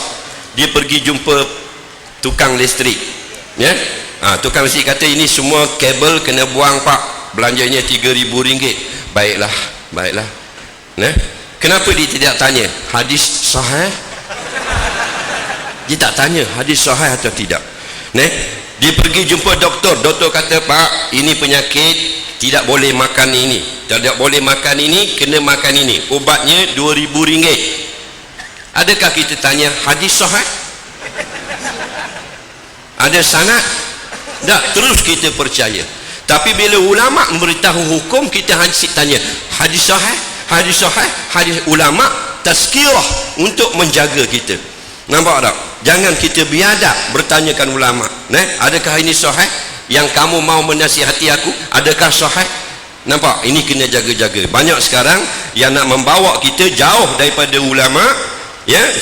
dia pergi jumpa tukang listrik. Tukang listrik kata ini semua kabel kena buang pak, belanjanya RM3,000. Baiklah. Kenapa dia tidak tanya hadis sahih? Dia tak tanya hadis sahih atau tidak. Dia pergi jumpa doktor kata pak, ini penyakit, tidak boleh makan ini, tidak boleh makan ini, kena makan ini, obatnya RM2,000. Adakah kita tanya hadis sahih? Ada sanad? Tak, terus kita percaya. Tapi bila ulama memberitahu hukum, kita hanya tanya hadis sahih, hadis sahih, hadis. Ulama tazkirah untuk menjaga kita. Nampak tak? Jangan kita biadab bertanyakan ulama. Adakah ini sahih? Yang kamu mau menasihati aku, adakah sahih? Nampak? Ini kena jaga-jaga. Banyak sekarang yang nak membawa kita jauh daripada ulama,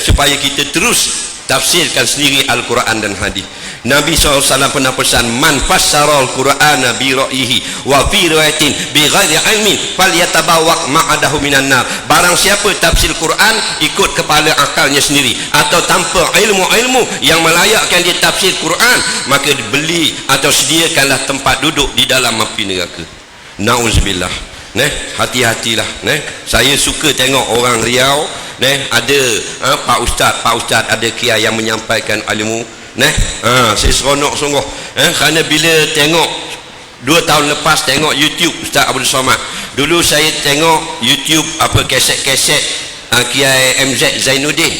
supaya kita terus tafsirkan sendiri Al-Quran dan hadis. Nabi SAW pernah pesan, man fassara al-Qur'ana bi ra'yihi wa fi riwayatin bi ghairi ilmin falyatabawwa ma'adahu minan nar. Barang siapa tafsir Quran ikut kepala akalnya sendiri atau tanpa ilmu yang melayakkan dia tafsir Quran, maka beli atau sediakanlah tempat duduk di dalam api neraka. Nauzubillah. Hati-hatilah. Saya suka tengok orang Riau, ada Pak Ustaz ada kiai yang menyampaikan ilmu. Saya seronok sungguh. Kerana bila tengok 2 tahun lepas tengok YouTube Ustaz Abdul Somad. Dulu saya tengok YouTube kaset-kaset Kiai MZ Zainuddin,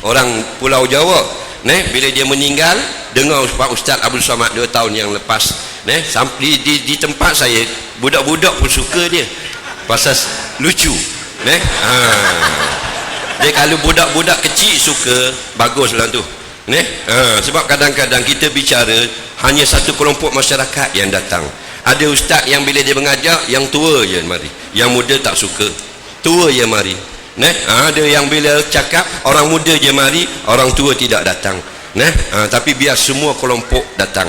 orang Pulau Jawa. Bila dia meninggal, dengar Pak Ustaz Abdul Somad 2 tahun yang lepas. Sampai di tempat saya, budak-budak pun suka dia pasal lucu. Dia kalau budak-budak kecil suka, baguslah tu. Sebab kadang-kadang kita bicara hanya satu kelompok masyarakat yang datang. Ada ustaz yang bila dia mengajar, yang tua je mari, yang muda tak suka, tua je mari. Ada yang bila cakap orang muda je mari, orang tua tidak datang. Tapi biar semua kelompok datang.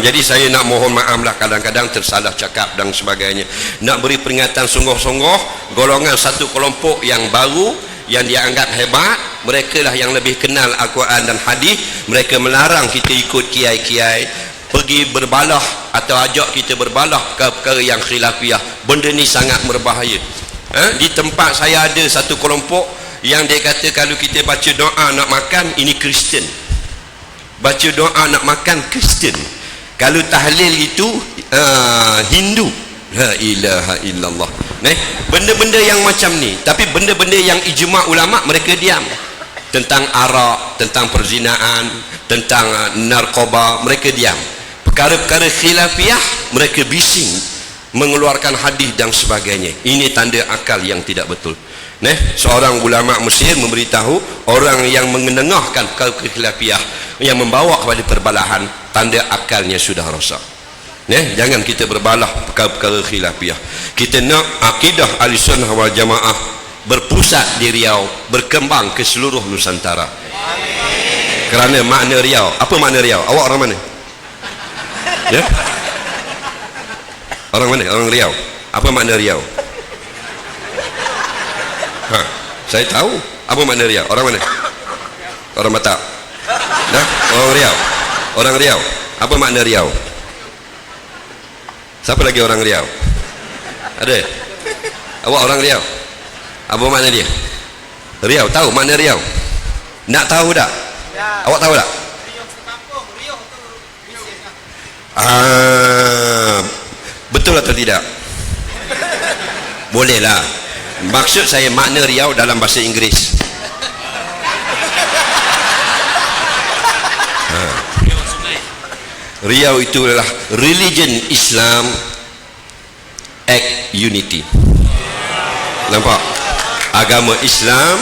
Jadi saya nak mohon maaf lah, kadang-kadang tersalah cakap dan sebagainya. Nak beri peringatan sungguh-sungguh, golongan satu kelompok yang baru, yang dia anggap hebat, mereka lah yang lebih kenal Al-Quran dan hadis. Mereka melarang kita ikut kiai-kiai, pergi berbalah atau ajak kita berbalah ke perkara yang khilafiyah. Benda ni sangat berbahaya. Di tempat saya ada satu kelompok yang dia kata kalau kita baca doa nak makan, ini Kristian. Baca doa nak makan, Kristian. Kalau tahlil itu Hindu. La ilaha illallah. Benda-benda yang macam ni. Tapi benda-benda yang ijma' ulama, mereka diam. Tentang arak, tentang perzinaan, tentang narkoba, mereka diam. Perkara-perkara khilafiyah, mereka bising mengeluarkan hadis dan sebagainya. Ini tanda akal yang tidak betul. Seorang ulama Mesir memberitahu orang yang mengenengahkan perkara khilafiyah yang membawa kepada perbalahan, tanda akalnya sudah rosak. Jangan kita berbalah perkara-perkara khilafiyah. Kita nak akidah Ahlussunnah wal Jamaah berpusat di Riau, berkembang ke seluruh Nusantara. Amin. Kerana makna Riau, apa makna Riau? Awak orang mana? Orang mana? Orang Riau. Apa makna Riau? Saya tahu. Apa makna Riau? Orang mana? Orang Batak. Nah, orang Riau. Orang Riau. Apa makna Riau? Siapa lagi orang Riau? Ada? Awak orang Riau? Apa makna dia? Riau, tahu makna Riau? Nak tahu tak? Ya. Awak tahu tak? Betul atau tidak? Bolehlah. Maksud saya makna Riau dalam bahasa Inggeris. Riau itu adalah religion Islam act unity. Nampak? Agama Islam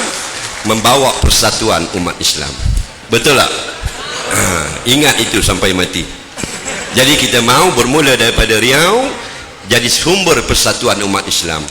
membawa persatuan umat Islam. Betul tak? Ingat itu sampai mati. Jadi kita mau bermula daripada Riau jadi sumber persatuan umat Islam.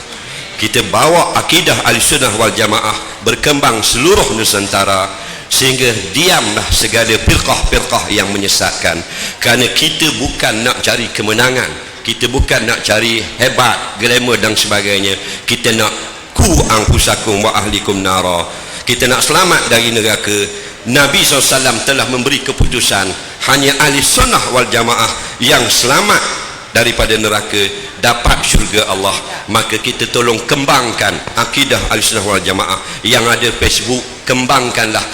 Kita bawa akidah Ahlussunnah wal Jamaah berkembang seluruh Nusantara sehingga diamlah segala firqah-firqah yang menyesatkan. Kerana kita bukan nak cari kemenangan, kita bukan nak cari hebat, glamour dan sebagainya. Kita nak ku anfusakum wa ahlikum nara. Kita nak selamat dari neraka. Nabi SAW telah memberi keputusan hanya ahli sunnah wal jamaah yang selamat daripada neraka dapat syurga Allah. Maka kita tolong kembangkan akidah ahli sunnah wal jamaah. Yang ada Facebook, kembangkanlah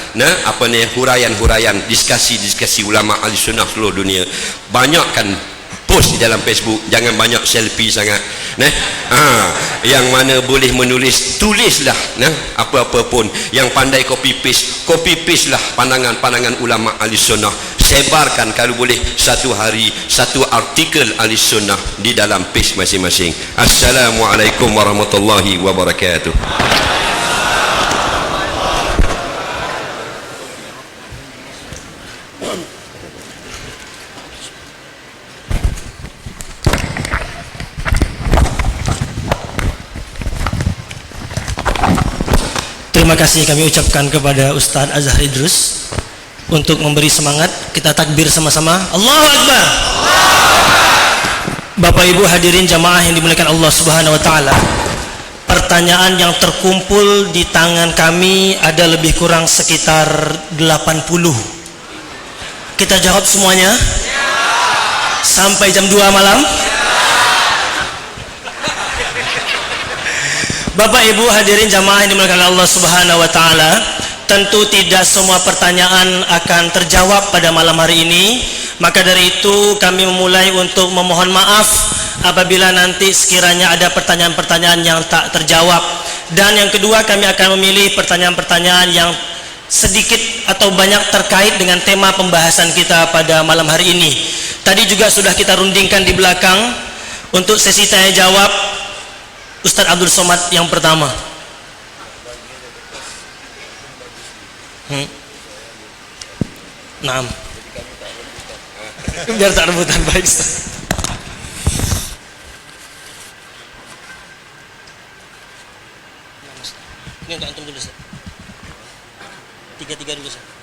huraian-huraian, diskusi ulama ahli sunnah seluruh dunia. Banyakkan post di dalam Facebook, jangan banyak selfie sangat. Yang mana boleh menulis, tulislah apa-apa pun. Yang pandai copy paste lah pandangan-pandangan ulama ahli sunnah. Sebarkan kalau boleh satu hari satu artikel ahli sunnah di dalam page masing-masing. Assalamualaikum warahmatullahi wabarakatuh. Terima kasih kami ucapkan kepada Ustaz Azhar Idrus untuk memberi semangat. Kita takbir sama-sama. Allahu Akbar. Bapak Ibu hadirin jamaah yang dimuliakan Allah Subhanahu wa taala. Pertanyaan yang terkumpul di tangan kami ada lebih kurang sekitar 80. Kita jawab semuanya? Sampai jam 2 malam? Bapak Ibu hadirin jamaah yang dimuliakan Allah Subhanahu wa taala, tentu tidak semua pertanyaan akan terjawab pada malam hari ini. Maka dari itu kami memulai untuk memohon maaf apabila nanti sekiranya ada pertanyaan-pertanyaan yang tak terjawab. Dan yang kedua, kami akan memilih pertanyaan-pertanyaan yang sedikit atau banyak terkait dengan tema pembahasan kita pada malam hari ini. Tadi juga sudah kita rundingkan di belakang. Untuk sesi tanya jawab, Ustaz Abdul Somad yang pertama. Naam. Biar tak rebutan, baik Ustaz. Ini untuk antum dulu Ustaz. Tiga dulu Ustaz.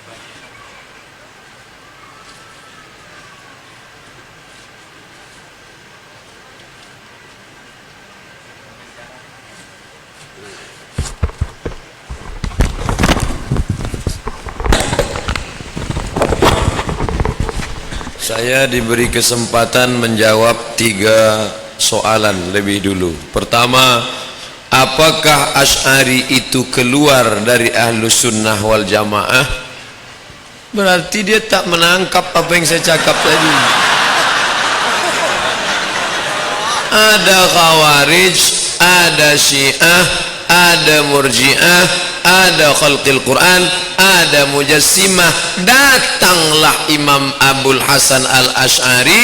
Saya diberi kesempatan menjawab 3 soalan lebih dulu. Pertama, apakah Asy'ari itu keluar dari Ahlus Sunnah wal Jamaah? Berarti dia tak menangkap apa yang saya cakap tadi. Ada Khawarij, ada Syiah, ada Murji'ah, ada Khalqil Quran, ada Mujassimah. Datanglah Imam Abul Hasan Al-Asy'ari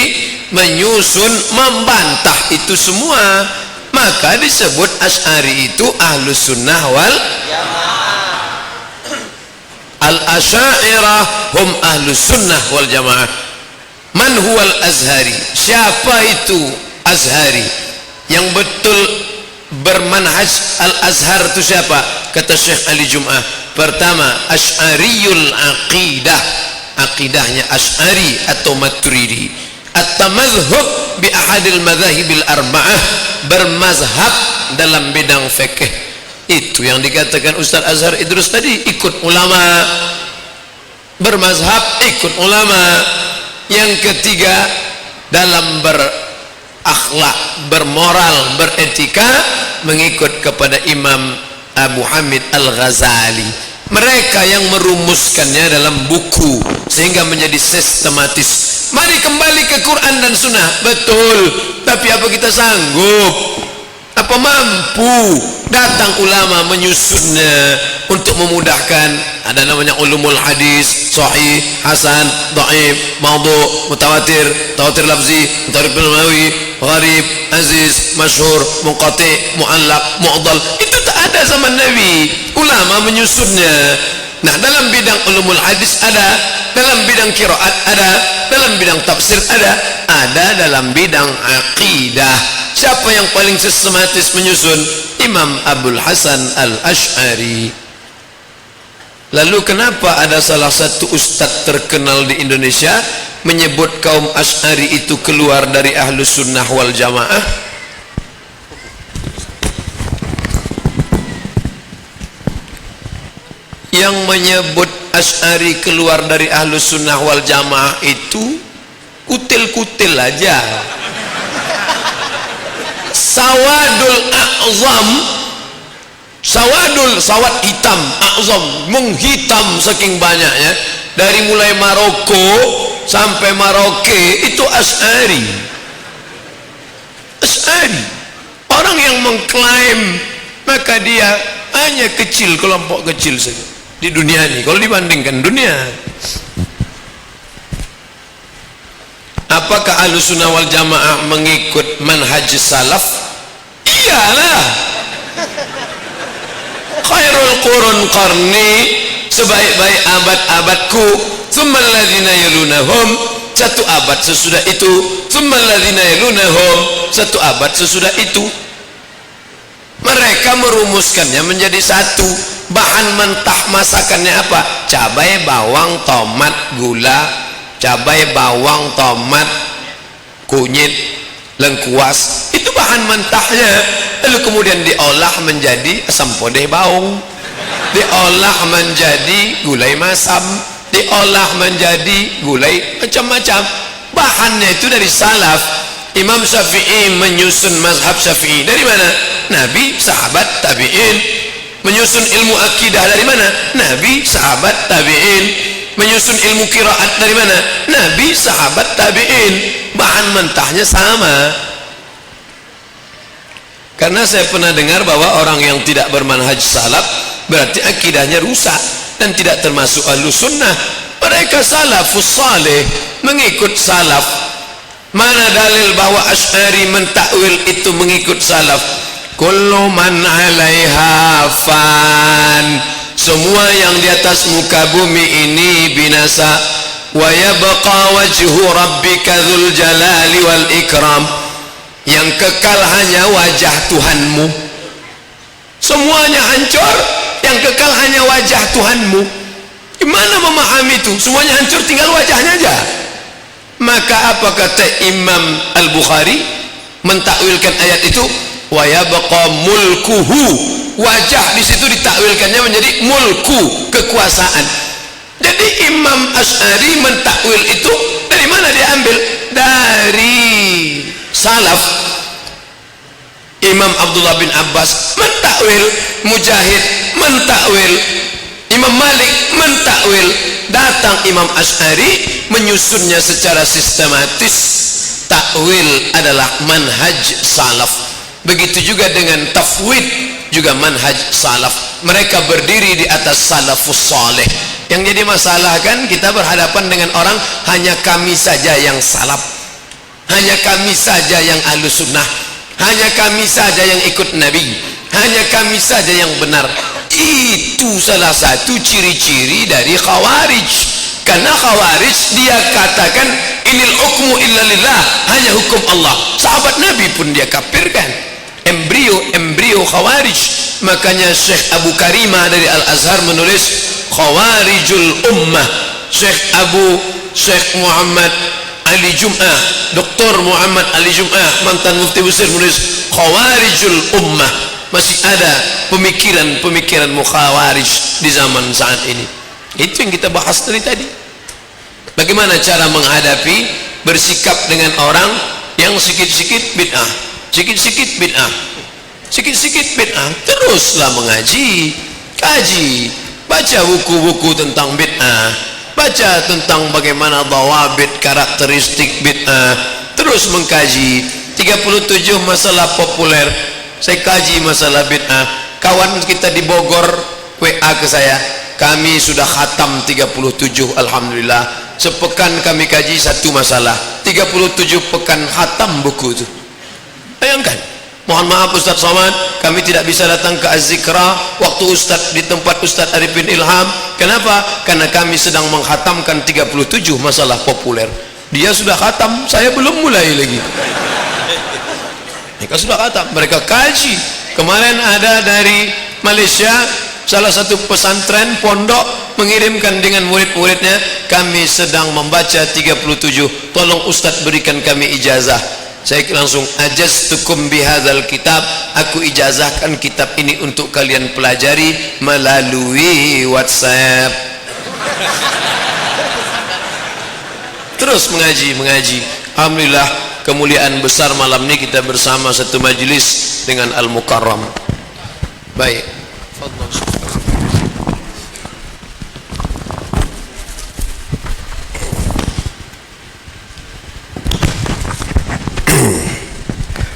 menyusun, membantah itu semua. Maka disebut Asy'ari itu Ahlus Sunnah wal Jamaah. Al-Asy'ariyah hum Ahlus Sunnah wal Jamaah. Man huwal Azhari? Siapa itu Azhari? Yang betul bermanhaj Al-Azhar itu siapa? Kata Syekh Ali Jum'ah, pertama Asy'ariyul aqidah, akidahnya Asy'ari atau Maturidi. At-tamadhhub bi ahadil madhahibil arba'ah, bermazhab dalam bidang fikih. Itu yang dikatakan Ustaz Azhar Idrus tadi, ikut ulama, bermazhab ikut ulama. Yang ketiga, dalam berakhlak, bermoral, beretika, mengikut kepada Imam Abu Hamid Al-Ghazali. Mereka yang merumuskannya dalam buku sehingga menjadi sistematis. Mari kembali ke Quran dan Sunnah. Betul, tapi apa kita sanggup? Apa mampu? Datang ulama menyusunnya untuk memudahkan. Ada namanya ulumul hadis, sahih, hasan, dhaif, maudhu, mutawatir, tawatir lafzi, mutawatir nawawi, gharib, aziz, masyhur, munqati, muallaq, mu'dhal. Itu tak ada zaman Nabi. Ulama menyusunnya. Nah, dalam bidang ulumul hadis ada, dalam bidang qiraat ada, dalam bidang tafsir ada dalam bidang aqidah. Siapa yang paling sistematis menyusun? Imam Abdul Hasan Al-Asy'ari. Lalu kenapa ada salah satu ustadz terkenal di Indonesia menyebut kaum Asy'ari itu keluar dari Ahlus Sunnah wal Jamaah? Yang menyebut Asy'ari keluar dari Ahlus Sunnah wal Jamaah itu kutil-kutil aja. Sawadul A'zam, sawad hitam, A'zam menghitam saking banyaknya, dari mulai Maroko sampai Maroke itu Asy'ari. Orang yang mengklaim, maka dia hanya kecil, kelompok kecil saja di dunia ini kalau dibandingkan dunia. Apakah Ahlus Sunnah wal Jamaah mengikut manhaj salaf? Iyalah. Khairul qurun qarni, sebaik-baik abad-abadku, tsummal ladzina yalunahum, satu abad sesudah itu, tsummal ladzina yalunahum, satu abad sesudah itu. Mereka merumuskannya menjadi satu. Bahan mentah masakannya apa? Cabai, bawang, tomat, gula. Cabai, bawang, tomat, kunyit, lengkuas. Itu bahan mentahnya. Lalu kemudian diolah menjadi asam podeh baung, diolah menjadi gulai masam, diolah menjadi gulai macam-macam. Bahannya itu dari salaf. Imam Syafi'i menyusun mazhab Syafi'i dari mana? Nabi, sahabat, tabi'in. Menyusun ilmu akidah dari mana? Nabi, sahabat, tabi'in. Menyusun ilmu qiraat dari mana? Nabi, sahabat, tabi'in. Bahan mentahnya sama. Karena saya pernah dengar bahwa orang yang tidak bermanhaj salaf berarti akidahnya rusak dan tidak termasuk Ahlus Sunnah. Mereka salafus saleh, mengikut salaf. Mana dalil bahwa Asy'ari mentakwil itu mengikut salaf? Kullu man 'alaiha fan, semua yang di atas muka bumi ini binasa. Wa yabqa wajhu rabbika dzul jalali wal ikram, yang kekal hanya wajah Tuhanmu. Semuanya hancur, yang kekal hanya wajah Tuhanmu. Gimana memahami itu? Semuanya hancur, tinggal wajahnya aja. Maka apa kata Imam Al-Bukhari mentakwilkan ayat itu? Wa yabqa mulkuhu, wajah di situ ditakwilkannya menjadi mulku, kekuasaan. Jadi Imam Asy'ari mentakwil itu dari mana dia ambil? Dari salaf. Imam Abdullah bin Abbas mentakwil, Mujahid mentakwil, Imam Malik mentakwil. Datang Imam Asy'ari menyusunnya secara sistematis. Takwil adalah manhaj salaf. Begitu juga dengan tafwid, juga manhaj salaf. Mereka berdiri di atas salafus saleh. Yang jadi masalah kan kita berhadapan dengan orang hanya kami saja yang salaf, hanya kami saja yang Ahlus Sunnah, hanya kami saja yang ikut Nabi, hanya kami saja yang benar. Itu salah satu ciri-ciri dari Khawarij. Karena Khawarij dia katakan inil hukmu illa lillah, hanya hukum Allah. Sahabat Nabi pun dia kafirkan. Embrio Khawarij. Makanya Syekh Abu Karimah dari Al-Azhar menulis Khawarijul Ummah. Syekh Muhammad Ali Jum'ah, Dr. Muhammad Ali Jum'ah, mantan mufti Mesir, menulis Khawarijul Ummah. masih ada pemikiran-pemikiran mukhawarij di zaman saat ini. Itu yang kita bahas dari tadi. Bagaimana cara menghadapi, bersikap dengan orang yang sikit-sikit bid'ah, sikit-sikit bid'ah, sikit-sikit bid'ah. Teruslah mengaji, kaji, baca buku-buku tentang bid'ah, baca tentang bagaimana dawabit, karakteristik bid'ah, terus mengkaji 37 masalah populer. Saya kaji masalah bid'ah. Kawan kita di Bogor WA ke saya, kami sudah khatam 37, alhamdulillah. Sepekan kami kaji satu masalah, 37 pekan khatam buku itu. Bayangkan. Mohon maaf Ustaz Somad, kami tidak bisa datang ke Az-Zikra waktu Ustaz di tempat Ustaz Arifin Ilham. Kenapa? Karena kami sedang menghatamkan 37 masalah populer. Dia sudah khatam, saya belum mulai lagi. Mereka sudah khatam, mereka kaji. Kemarin ada dari Malaysia, salah satu pesantren pondok mengirimkan dengan murid-muridnya, kami sedang membaca 37, tolong Ustaz berikan kami ijazah. Saya langsung, ajaztukum bihadzal kitab, aku ijazahkan kitab ini untuk kalian pelajari melalui WhatsApp. Terus mengaji. Alhamdulillah, kemuliaan besar malam ini kita bersama satu majlis dengan Al-Mukarram. Baik, fadhal.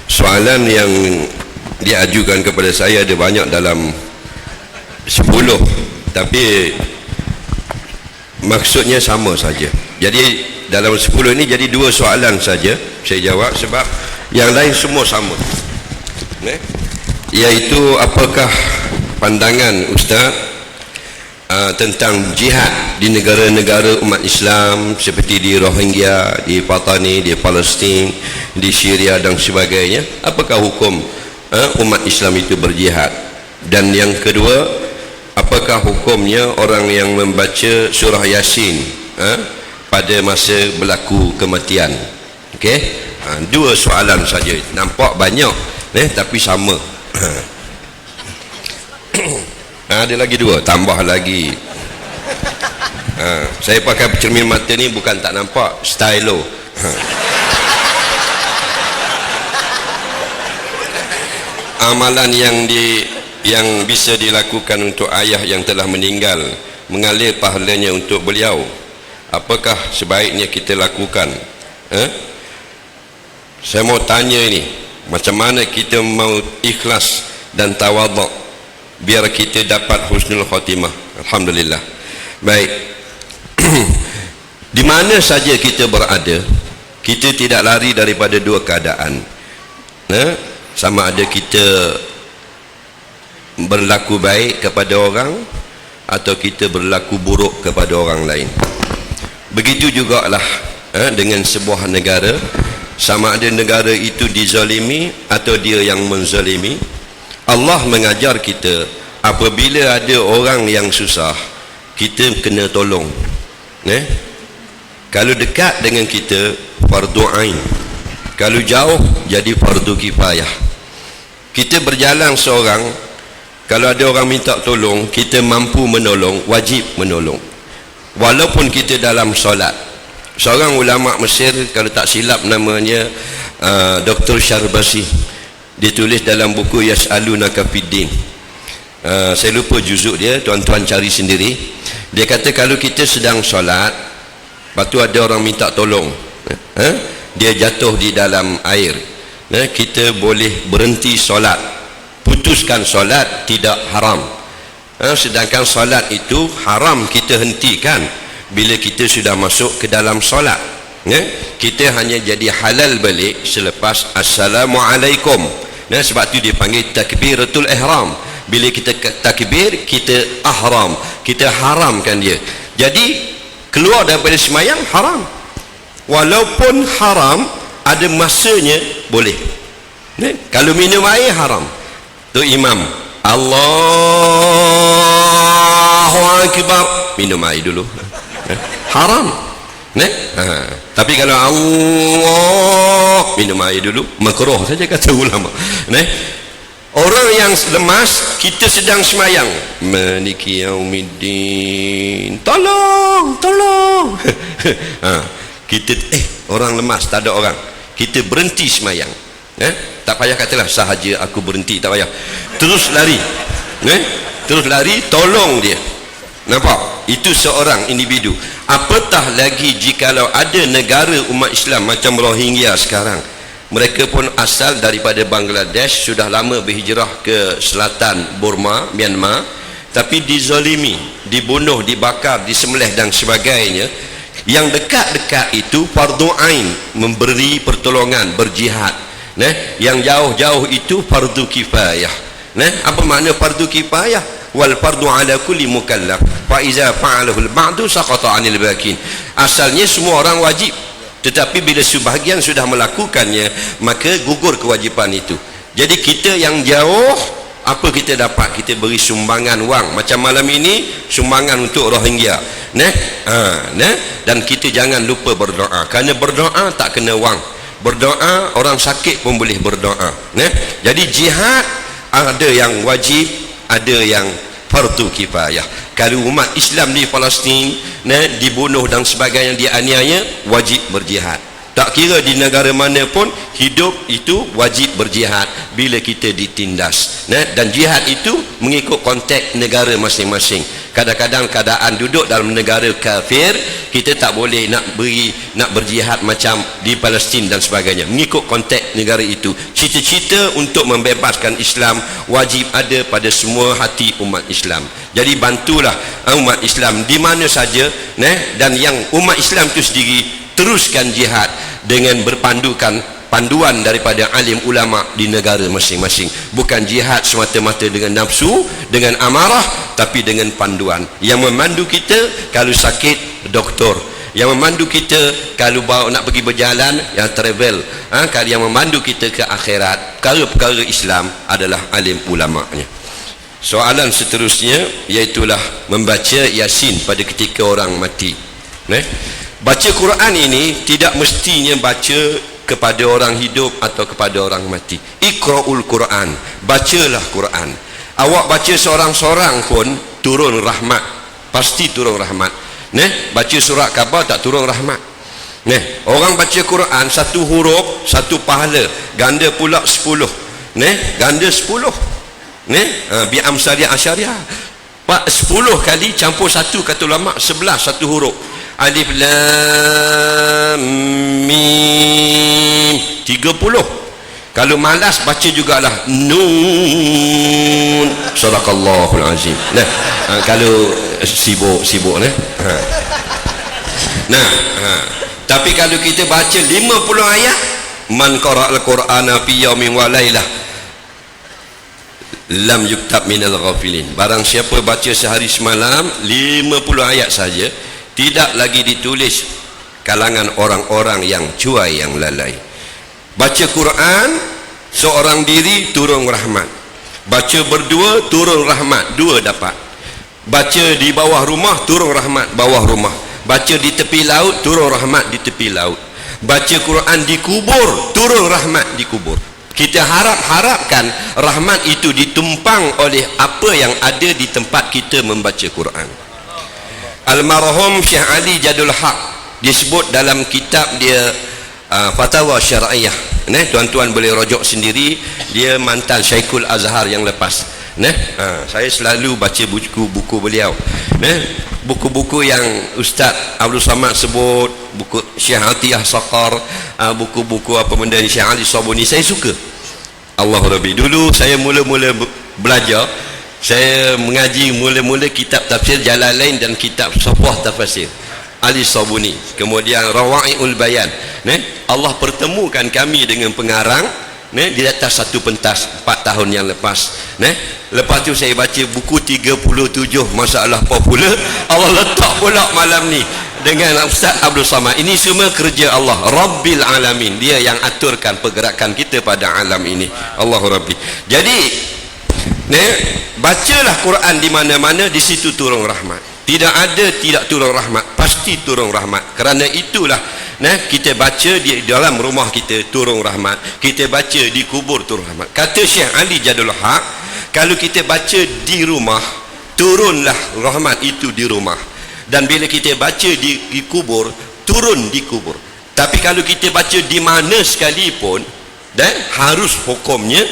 Soalan yang diajukan kepada saya ada banyak, dalam 10, tapi maksudnya sama saja. Jadi dalam 10 ini jadi 2 soalan saja saya jawab, sebab yang lain semua sama. Iaitu apakah pandangan Ustaz tentang jihad di negara-negara umat Islam seperti di Rohingya, di Patani, di Palestin, di Syria dan sebagainya. Apakah hukum umat Islam itu berjihad? Dan yang kedua, apakah hukumnya orang yang membaca surah Yasin pada masa berlaku kematian? Okey, 2 soalan saja. Nampak banyak tapi sama. Ada lagi 2, tambah lagi. Saya pakai cermin mata ni bukan tak nampak, stylo. Amalan yang bisa dilakukan untuk ayah yang telah meninggal, mengalir pahalanya untuk beliau, apakah sebaiknya kita lakukan? Saya mau tanya ini, macam mana kita mau ikhlas dan tawaduk biar kita dapat husnul khatimah? Alhamdulillah. Baik. Di mana saja kita berada, kita tidak lari daripada 2 keadaan. Sama ada kita berlaku baik kepada orang atau kita berlaku buruk kepada orang lain. Begitu jugalah dengan sebuah negara, sama ada negara itu dizalimi atau dia yang menzalimi. Allah mengajar kita, apabila ada orang yang susah, kita kena tolong. Kalau dekat dengan kita, fardu ain. Kalau jauh, jadi fardu kifayah. Kita berjalan seorang, kalau ada orang minta tolong, kita mampu menolong, wajib menolong. Walaupun kita dalam solat. Seorang ulama Mesir, kalau tak silap namanya Dr. Syarbasi, ditulis dalam buku Yas'alunaka Fiddin. Saya lupa juzuk dia, tuan-tuan cari sendiri. Dia kata kalau kita sedang solat, lepas tu ada orang minta tolong, dia jatuh di dalam air, kita boleh berhenti solat, putuskan solat, tidak haram. Sedangkan solat itu haram kita hentikan bila kita sudah masuk ke dalam solat. Kita hanya jadi halal balik selepas Assalamualaikum. Sebab tu dipanggil takbiratul ihram. Bila kita takbir, kita ahram, kita haramkan dia. Jadi keluar daripada semayang haram. Walaupun haram, ada masanya boleh. Kalau minum air haram. Tu imam Allahu Akbar, minum air dulu, haram. Tapi kalau Allah, minum air dulu, makruh saja kata ulama. Orang yang lemas, kita sedang semayang, Maliki Yaumiddin, tolong kita orang lemas, tak ada orang, kita berhenti semayang, tak payah katalah sahaja aku berhenti, tak payah, terus lari, terus lari, tolong dia. Nampak? Itu seorang individu. Apatah lagi jikalau ada negara umat Islam macam Rohingya sekarang, mereka pun asal daripada Bangladesh, sudah lama berhijrah ke selatan Burma, Myanmar, tapi dizalimi, dibunuh, dibakar, disembelih dan sebagainya. Yang dekat-dekat itu fardu ain, memberi pertolongan, berjihad. Yang jauh-jauh itu fardu kifayah. Apa makna fardu kifayah? Wal fardu ala kulli mukallaf fa iza fa'alahu al-ba'du saqata 'anil bakin. Asalnya semua orang wajib, tetapi bila sebahagian sudah melakukannya, maka gugur kewajipan itu. Jadi kita yang jauh, apa kita dapat? Kita beri sumbangan wang. Macam malam ini sumbangan untuk Rohingya. Dan kita jangan lupa berdoa. Kerana berdoa tak kena wang. Berdoa, orang sakit pun boleh berdoa. Jadi jihad ada yang wajib, ada yang fardu kifayah. Kalau umat Islam di Palestin dibunuh dan sebagainya, dianiaya, wajib berjihad. Tak kira di negara mana pun, hidup itu wajib berjihad bila kita ditindas. Dan jihad itu mengikut konteks negara masing-masing. Kadang-kadang keadaan duduk dalam negara kafir, kita tak boleh nak berjihad macam di Palestin dan sebagainya, mengikut konteks negara itu. Cita-cita untuk membebaskan Islam wajib ada pada semua hati umat Islam. Jadi bantulah umat Islam di mana saja, dan yang umat Islam itu sendiri teruskan jihad dengan berpandukan panduan daripada alim ulama di negara masing-masing. Bukan jihad semata-mata dengan nafsu, dengan amarah, tapi dengan panduan. Yang memandu kita kalau sakit, doktor. Yang memandu kita kalau nak pergi berjalan, yang travel. Kalau yang memandu kita ke akhirat, perkara-perkara Islam adalah alim ulama'nya. Soalan seterusnya iaitulah membaca Yasin pada ketika orang mati. Baca Quran ini tidak mestinya baca kepada orang hidup atau kepada orang mati. Iqra'ul Quran, bacalah Quran. Awak baca seorang-seorang pun turun rahmat, pasti turun rahmat. Baca surat khabar tak turun rahmat. Orang baca Quran satu huruf satu pahala, ganda pula 10. Ganda 10. Bi amsari asyariah. 10 kali campur satu, kata ulama 11 satu huruf. Alif lam mim 30. Kalau malas baca jugalah nun. Sadaqallahul azim. Kalau sibuk tapi kalau kita baca 50 ayat, man qara'al qur'ana fi yawmin wa lailah lam yuktab minal ghafilin. Barang siapa baca sehari semalam 50 ayat saja, tidak lagi ditulis kalangan orang-orang yang cuai, yang lalai. Baca Quran seorang diri turun rahmat, baca berdua turun rahmat, 2 dapat. Baca di bawah rumah turun rahmat bawah rumah, baca di tepi laut turun rahmat di tepi laut, baca Quran di kubur turun rahmat di kubur. Kita harapkan rahmat itu ditumpang oleh apa yang ada di tempat kita membaca Quran. Almarhum Syekh Ali Jadul Haq disebut dalam kitab dia Fatwa Syar'iyah. Tuan-tuan boleh rujuk sendiri, dia mantan Syekhul Azhar yang lepas. Saya selalu baca buku-buku beliau. Buku-buku yang Ustaz Abdul Samad sebut, buku Syekh Atiyah Saqar, buku-buku apa benda Syekh Ali Sabuni, saya suka. Allahu Rabbi. Dulu saya mula-mula belajar, saya mengaji mula-mula kitab tafsir Jalalain dan kitab Safwah Tafsir Ali Sabuni, kemudian Rawa'iul Bayan. Allah pertemukan kami dengan pengarang di atas satu pentas 4 tahun yang lepas. Lepas tu saya baca buku 37 masalah popular, Allah letak pula malam ni dengan Ustaz Abdul Samad. Ini semua kerja Allah Rabbil Alamin, dia yang aturkan pergerakan kita pada alam ini. Allahu Rabbi. Jadi bacalah Quran di mana-mana, di situ turun rahmat. Tidak ada tidak turun rahmat, pasti turun rahmat. Kerana itulah kita baca di dalam rumah kita turun rahmat, kita baca di kubur turun rahmat. Kata Syekh Ali Jadul Haq, kalau kita baca di rumah, turunlah rahmat itu di rumah, dan bila kita baca di kubur, turun di kubur. Tapi kalau kita baca di mana sekalipun, harus hukumnya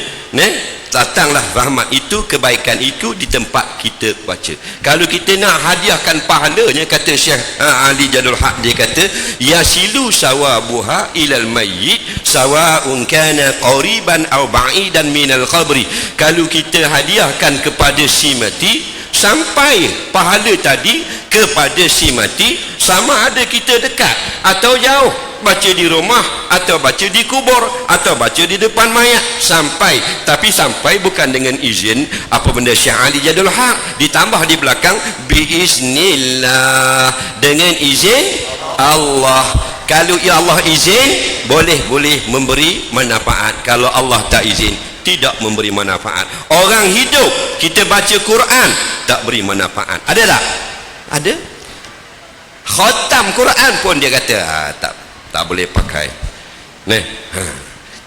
datanglah rahmat itu, kebaikan itu di tempat kita baca. Kalau kita nak hadiahkan pahalanya, kata Syekh Ali Jadul Haq, dia kata yasilu sawabuha ilal mayyit sawa'un kana qariban aw ba'idan minal qabri. Kalau kita hadiahkan kepada si mati, sampai pahala tadi kepada si mati, sama ada kita dekat atau jauh, baca di rumah atau baca di kubur atau baca di depan mayat, sampai. Tapi sampai bukan dengan izin apa benda Syekh Ali Jadul Haq, ditambah di belakang biiznillah, dengan izin Allah. Kalau ya Allah izin, boleh memberi manfaat. Kalau Allah tak izin, tidak memberi manfaat. Orang hidup kita baca Quran tak beri manfaat, ada tak? Ada. Khatam Quran pun dia kata tak boleh pakai.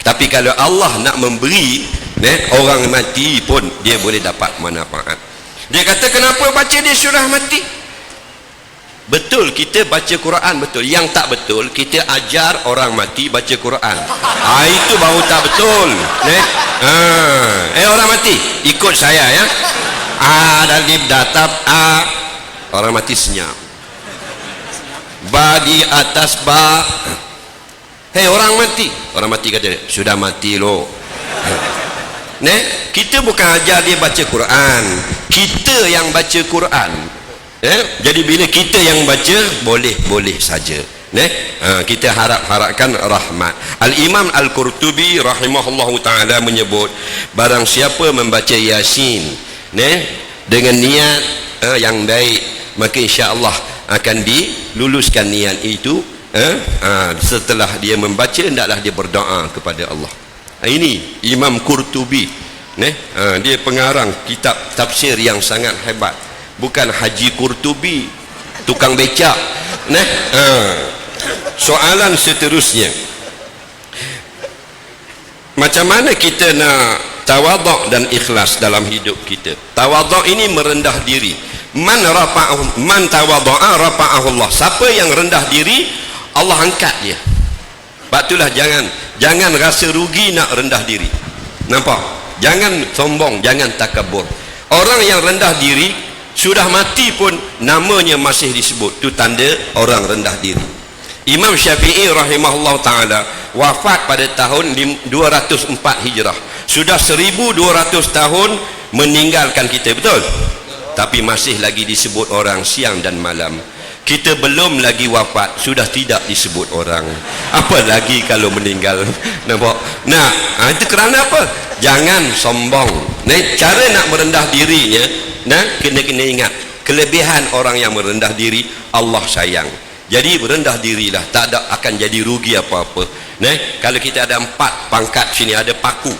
Tapi kalau Allah nak memberi, orang mati pun dia boleh dapat manfaat. Dia kata kenapa baca dia surah mati? Betul kita baca Quran, betul. Yang tak betul kita ajar orang mati baca Quran. Itu baru tak betul. Orang mati ikut saya ya. Dalib datab orang mati senyap. Ba di atas ba. Hei orang mati kata sudah mati loh. Kita bukan ajar dia baca Quran, kita yang baca Quran. Jadi bila kita yang baca, boleh saja. Kita harapkan rahmat. Al-Imam Al-Qurtubi rahimahullahu ta'ala menyebut, barang siapa membaca Yasin dengan niat yang baik, maka insya-Allah akan diluluskan niat itu. Setelah dia membaca, hendaklah dia berdoa kepada Allah. Ini Imam Qurtubi, dia pengarang kitab tafsir yang sangat hebat. Bukan Haji Qurtubi tukang becak. Soalan seterusnya, macam mana kita nak tawaduk dan ikhlas dalam hidup kita? Tawaduk ini merendah diri. Man tawadu'a rafa'ahu Allah. Siapa yang rendah diri, Allah angkat dia. Sebab itulah jangan rasa rugi nak rendah diri. Nampak? Jangan sombong, jangan takabur. Orang yang rendah diri sudah mati pun namanya masih disebut, itu tanda orang rendah diri. Imam Syafi'i rahimahullah ta'ala wafat pada tahun 204 Hijrah. Sudah 1200 tahun meninggalkan kita, betul? Tapi masih lagi disebut orang siang dan malam. Kita belum lagi wafat, sudah tidak disebut orang, apa lagi kalau meninggal. Nampak? Itu kerana apa? Jangan sombong. Cara nak merendah dirinya, kena ingat kelebihan orang yang merendah diri, Allah sayang. Jadi merendah dirilah, tak ada akan jadi rugi apa-apa. Kalau kita ada 4 pangkat sini, ada paku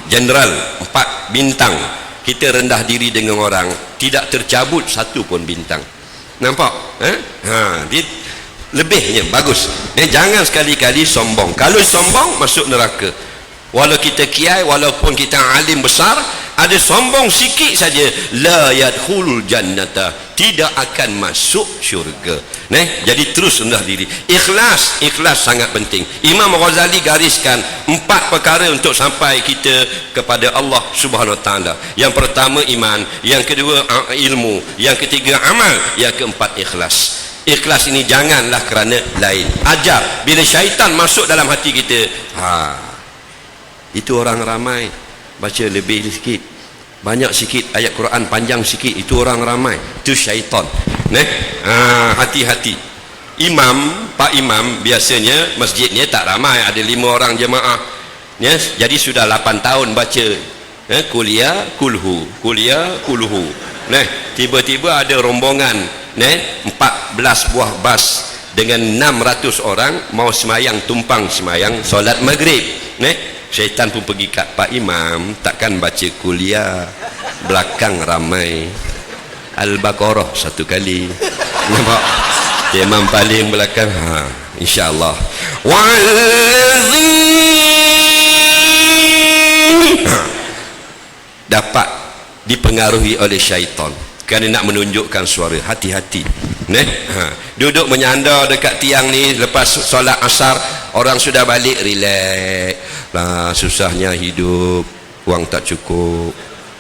general 4 bintang, kita rendah diri dengan orang, tidak tercabut satu pun bintang. Nampak? Dia lebihnya bagus. Jangan sekali-kali sombong. Kalau sombong masuk neraka. Walau kita kiai, walaupun kita alim besar, ada sombong sikit saja, la yadkhulul jannata, tidak akan masuk syurga. Jadi terus rendah diri. Ikhlas sangat penting. Imam Ghazali gariskan 4 perkara untuk sampai kita kepada Allah Subhanahu Wa Taala. Yang pertama iman, yang kedua ilmu, yang ketiga amal, yang keempat ikhlas. Ikhlas ini janganlah kerana lain. Ajar. Bila syaitan masuk dalam hati kita, itu orang ramai baca lebih sikit, banyak sikit ayat Quran, panjang sikit, itu orang ramai, itu syaitan. Hati-hati. Pak imam biasanya masjidnya tak ramai, ada 5 orang jemaah. Jadi sudah 8 tahun baca kuliah kulhu. Tiba-tiba ada rombongan 14 buah bas dengan 600 orang mau semayang, tumpang semayang solat maghrib. Syaitan pun pergi kat Pak Imam, takkan baca kuliah, belakang ramai Al-Baqarah 1 kali. Nampak? imam paling belakang. InsyaAllah. Wallazi dapat dipengaruhi oleh syaitan kerana nak menunjukkan suara. Hati-hati. Duduk menyandar dekat tiang ni lepas solat asar, orang sudah balik, relax lah, susahnya hidup, wang tak cukup,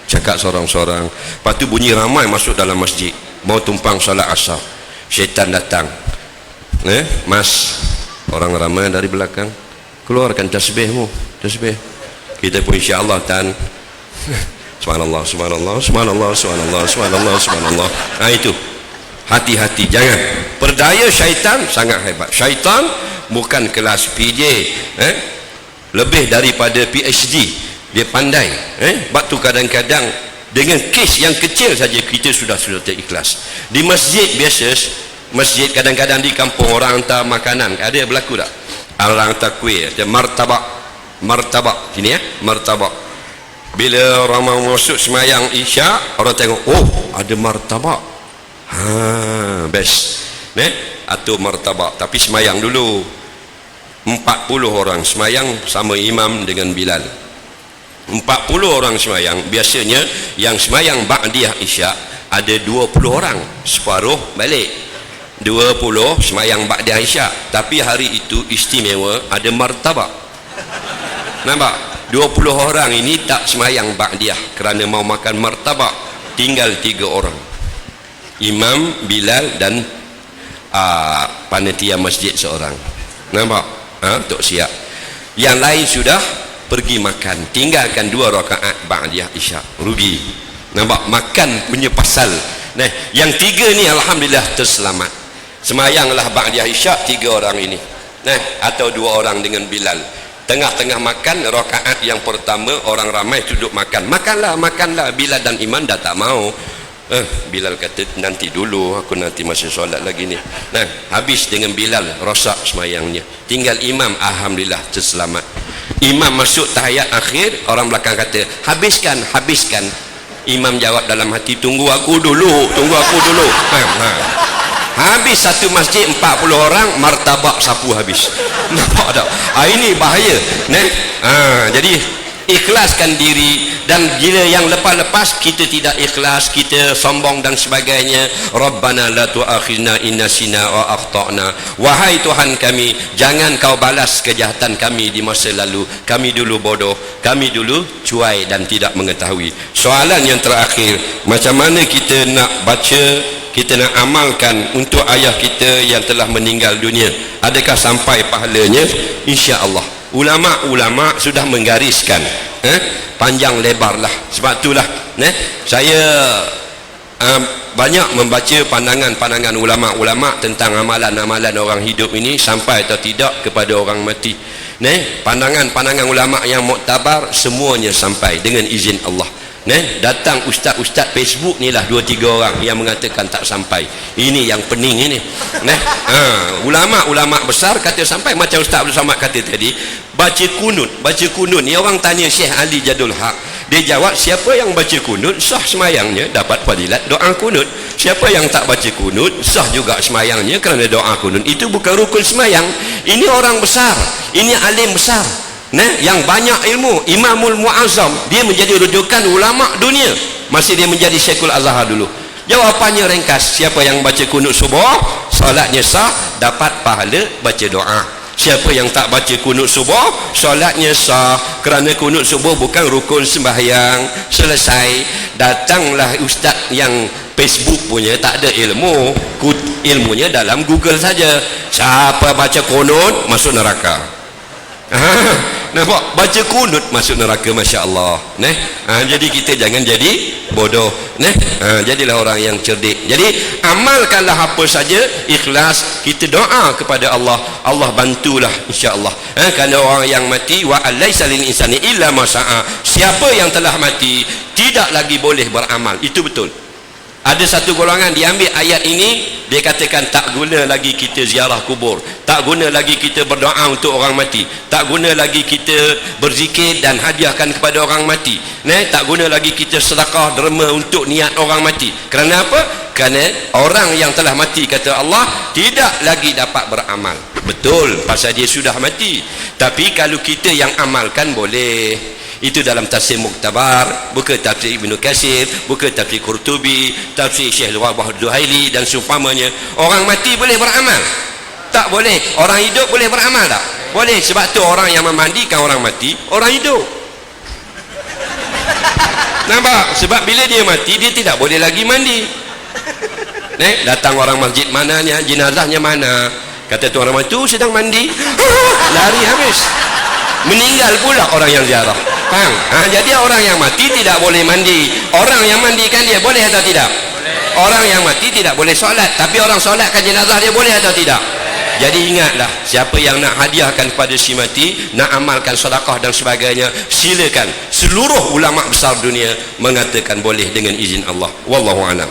cakap sorang-sorang. Lepas tu bunyi ramai masuk dalam masjid mau tumpang solat asar, syaitan datang. Mas, orang ramai dari belakang, keluarkan tasbihmu, tasbih. Kita pun insyaAllah tan subhanallah, subhanallah, subhanallah, subhanallah, subhanallah, subhanallah. Itu hati-hati, jangan. Perdaya syaitan sangat hebat. Syaitan bukan kelas PJ, lebih daripada PhD. Dia pandai. Sebab tu kadang-kadang dengan kes yang kecil saja kita sudah terikhlas. Di masjid biasa, masjid kadang-kadang di kampung orang hantar makanan, ada berlaku tak? Orang hantar kuih, ada martabak sini martabak. Bila orang mau masuk semayang isyak, orang tengok, oh ada martabak, best, atau martabak. Tapi semayang dulu 40 orang semayang sama imam dengan Bilal. 40 orang semayang. Biasanya yang semayang ba'diyah isyak ada 20 orang, separuh balik, 20 semayang ba'diyah isyak. Tapi hari itu istimewa, ada martabak. Nampak? 20 orang ini tak semayang ba'diyah kerana mau makan martabak. Tinggal 3 orang, imam, Bilal dan panitia masjid seorang. Nampak? Tok siap. Yang lain sudah pergi makan, tinggalkan 2 rakaat ba'diyah isyak, rugi. Nampak? Makan punya pasal. Yang 3 ni alhamdulillah terselamat. Semayanglah ba'diyah isyak 3 orang ini, atau 2 orang dengan Bilal. Tengah-tengah makan rakaat yang pertama, orang ramai duduk makan. Makanlah. Bilal dan imam dah tak mau. Bilal kata, nanti dulu, aku nanti masih solat lagi ni. Habis dengan Bilal, rosak semayangnya. Tinggal imam, alhamdulillah terselamat. Imam masuk tahiyat akhir, orang belakang kata, habiskan. Imam jawab dalam hati, tunggu aku dulu. Habis satu masjid 40 orang, martabak sapu habis. Nampak tak? Ini bahaya. Jadi ikhlaskan diri. Dan bila yang lepas-lepas kita tidak ikhlas, kita sombong dan sebagainya, Rabbana la tu'akhidna in nasina wa akhtana. Wahai Tuhan kami, jangan kau balas kejahatan kami di masa lalu. Kami dulu bodoh, kami dulu cuai dan tidak mengetahui. Soalan yang terakhir, macam mana kita nak baca, kita nak amalkan untuk ayah kita yang telah meninggal dunia? Adakah sampai pahalanya? Insya-Allah. Ulama-ulama sudah menggariskan panjang lebar lah. Sebab itulah saya banyak membaca pandangan-pandangan ulama-ulama tentang amalan-amalan orang hidup ini sampai atau tidak kepada orang mati. Pandangan-pandangan ulama yang muktabar semuanya sampai dengan izin Allah. Datang ustaz-ustaz Facebook ni lah 2-3 orang yang mengatakan tak sampai. Ini yang pening ini. Ulama-ulama besar kata sampai. Macam Ustaz Abdul Samad kata tadi, baca kunut. Ni orang tanya Syekh Ali Jadul Haq, dia jawab, siapa yang baca kunut sah semayangnya, dapat fadilat doa kunut. Siapa yang tak baca kunut sah juga semayangnya kerana doa kunut. Itu bukan rukun semayang. Ini orang besar, ini alim besar, yang banyak ilmu, Imamul Muazzam, dia menjadi rujukan ulama dunia, masih dia menjadi Syekhul Azhar dulu. Jawapannya ringkas, siapa yang baca kunut subuh, solatnya sah, dapat pahala baca doa. Siapa yang tak baca kunut subuh, solatnya sah, kerana kunut subuh bukan rukun sembahyang. Selesai. Datanglah ustaz yang Facebook punya tak ada ilmu, ilmunya dalam Google saja. Siapa baca kunut masuk neraka. Nampak? Baca kunut masuk neraka, Masya Allah. Jadi kita jangan jadi bodoh. Jadilah orang yang cerdik. Jadi amalkanlah apa saja, ikhlas, kita doa kepada Allah, Allah bantulah insya-Allah. Kerana orang yang mati, wa alaysa lil insani illa ma sa'a. Siapa yang telah mati tidak lagi boleh beramal. Itu betul. Ada satu golongan diambil ayat ini, dia katakan tak guna lagi kita ziarah kubur, tak guna lagi kita berdoa untuk orang mati, tak guna lagi kita berzikir dan hadiahkan kepada orang mati, tak guna lagi kita sedekah derma untuk niat orang mati. Kerana apa? kerana orang yang telah mati kata Allah tidak lagi dapat beramal. Betul, pasal dia sudah mati. Tapi kalau kita yang amalkan boleh. Itu dalam tafsir Muktabar, buka tafsir Ibnu Katsir, buka tafsir Qurtubi, tafsir Syekh Wahbah Duhaili dan seumpamanya. Orang mati boleh beramal? Tak boleh. Orang hidup boleh beramal tak? Boleh. Sebab tu orang yang memandikan orang mati orang hidup. Nampak? Sebab bila dia mati dia tidak boleh lagi mandi. Datang orang masjid, mananya jenazahnya mana? Kata tu orang mati sedang mandi. Lari habis. Meninggal pula orang yang ziarah. Faham? Jadi orang yang mati tidak boleh mandi. Orang yang mandikan dia boleh atau tidak? Boleh. Orang yang mati tidak boleh solat, tapi orang solatkan jenazah dia boleh atau tidak? Jadi ingatlah, siapa yang nak hadiahkan kepada si mati, nak amalkan sedekah dan sebagainya, silakan. Seluruh ulama besar dunia mengatakan boleh dengan izin Allah. Wallahu a'lam.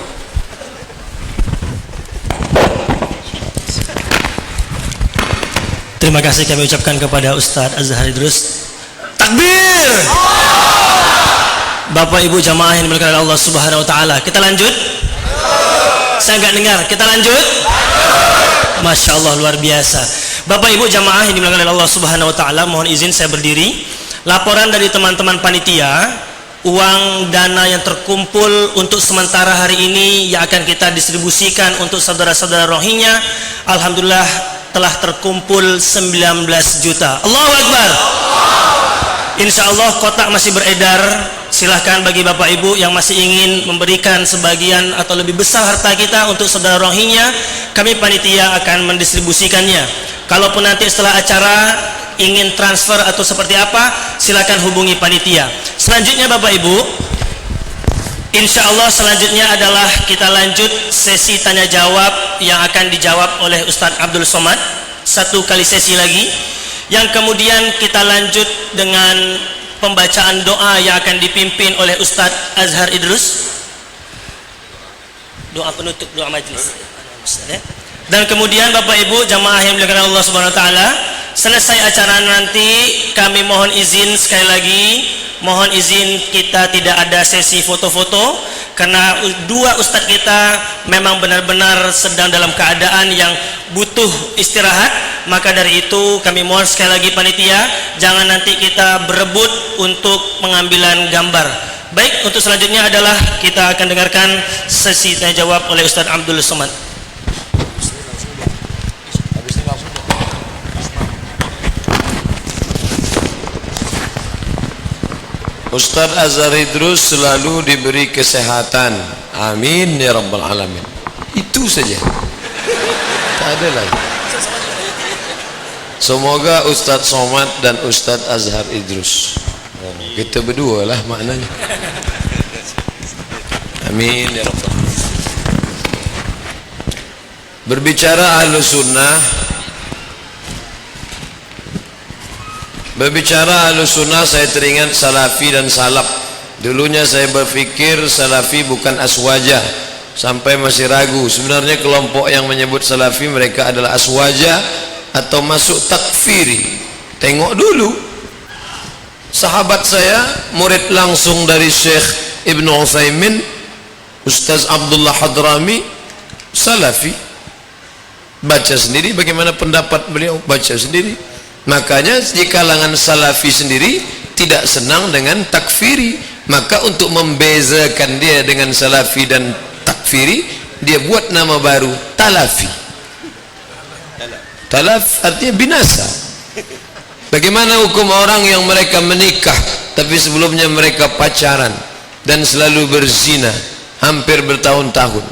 Terima kasih kami ucapkan kepada Ustaz Azhar Idrus. Takbir! Bapak Ibu jamaah yang dimuliakan oleh Allah Subhanahu wa taala. Kita lanjut? Saya enggak dengar. Kita lanjut? Masya Allah, luar biasa. Bapak Ibu jamaah yang dimuliakan oleh Allah Subhanahu wa taala, mohon izin saya berdiri. Laporan dari teman-teman panitia, uang dana yang terkumpul untuk sementara hari ini yang akan kita distribusikan untuk saudara-saudara Rohingya, alhamdulillah telah terkumpul 19 juta. Allahu Akbar. Insya Allah kotak masih beredar. Silahkan bagi Bapak Ibu yang masih ingin memberikan sebagian atau lebih besar harta kita untuk saudara Rohingya, kami panitia akan mendistribusikannya. Kalaupun nanti setelah acara ingin transfer atau seperti apa, silakan hubungi panitia. Selanjutnya Bapak Ibu, insya Allah selanjutnya adalah kita lanjut sesi tanya jawab yang akan dijawab oleh Ustadz Abdul Somad. Satu kali sesi lagi, yang kemudian kita lanjut dengan pembacaan doa yang akan dipimpin oleh Ustadz Azhar Idrus. Doa penutup, doa majlis. Dan kemudian Bapak Ibu jamaah yang dimuliakan Allah Subhanahu wa taala, selesai acara nanti kami mohon izin sekali lagi, mohon izin kita tidak ada sesi foto-foto karena dua ustadz kita memang benar-benar sedang dalam keadaan yang butuh istirahat. Maka dari itu kami mohon sekali lagi panitia, jangan nanti kita berebut untuk pengambilan gambar. Baik, untuk selanjutnya adalah kita akan dengarkan sesi tanya jawab oleh Ustadz Abdul Somad. Ustaz Azhar Idrus selalu diberi kesehatan. Amin ya rabbal alamin. Itu saja. Tak ada lagi. Semoga Ustaz Somad dan Ustaz Azhar Idrus. Kita berdua lah maknanya. Amin ya rabbal alamin. Berbicara Ahlus Sunnah, saya teringat Salafi dan Salaf. Dulunya saya berfikir Salafi bukan aswajah, sampai masih ragu. Sebenarnya kelompok yang menyebut Salafi mereka adalah aswajah atau masuk takfiri. Tengok dulu, sahabat saya, murid langsung dari Syekh Ibnu Utsaimin, Ustaz Abdullah Hadrami, Salafi. Baca sendiri bagaimana pendapat beliau, baca sendiri. Makanya di kalangan Salafi sendiri tidak senang dengan takfiri. Maka untuk membezakan dia dengan Salafi dan takfiri, dia buat nama baru, Talafi. Talaf artinya binasa. Bagaimana hukum orang yang mereka menikah tapi sebelumnya mereka pacaran dan selalu berzina hampir bertahun-tahun?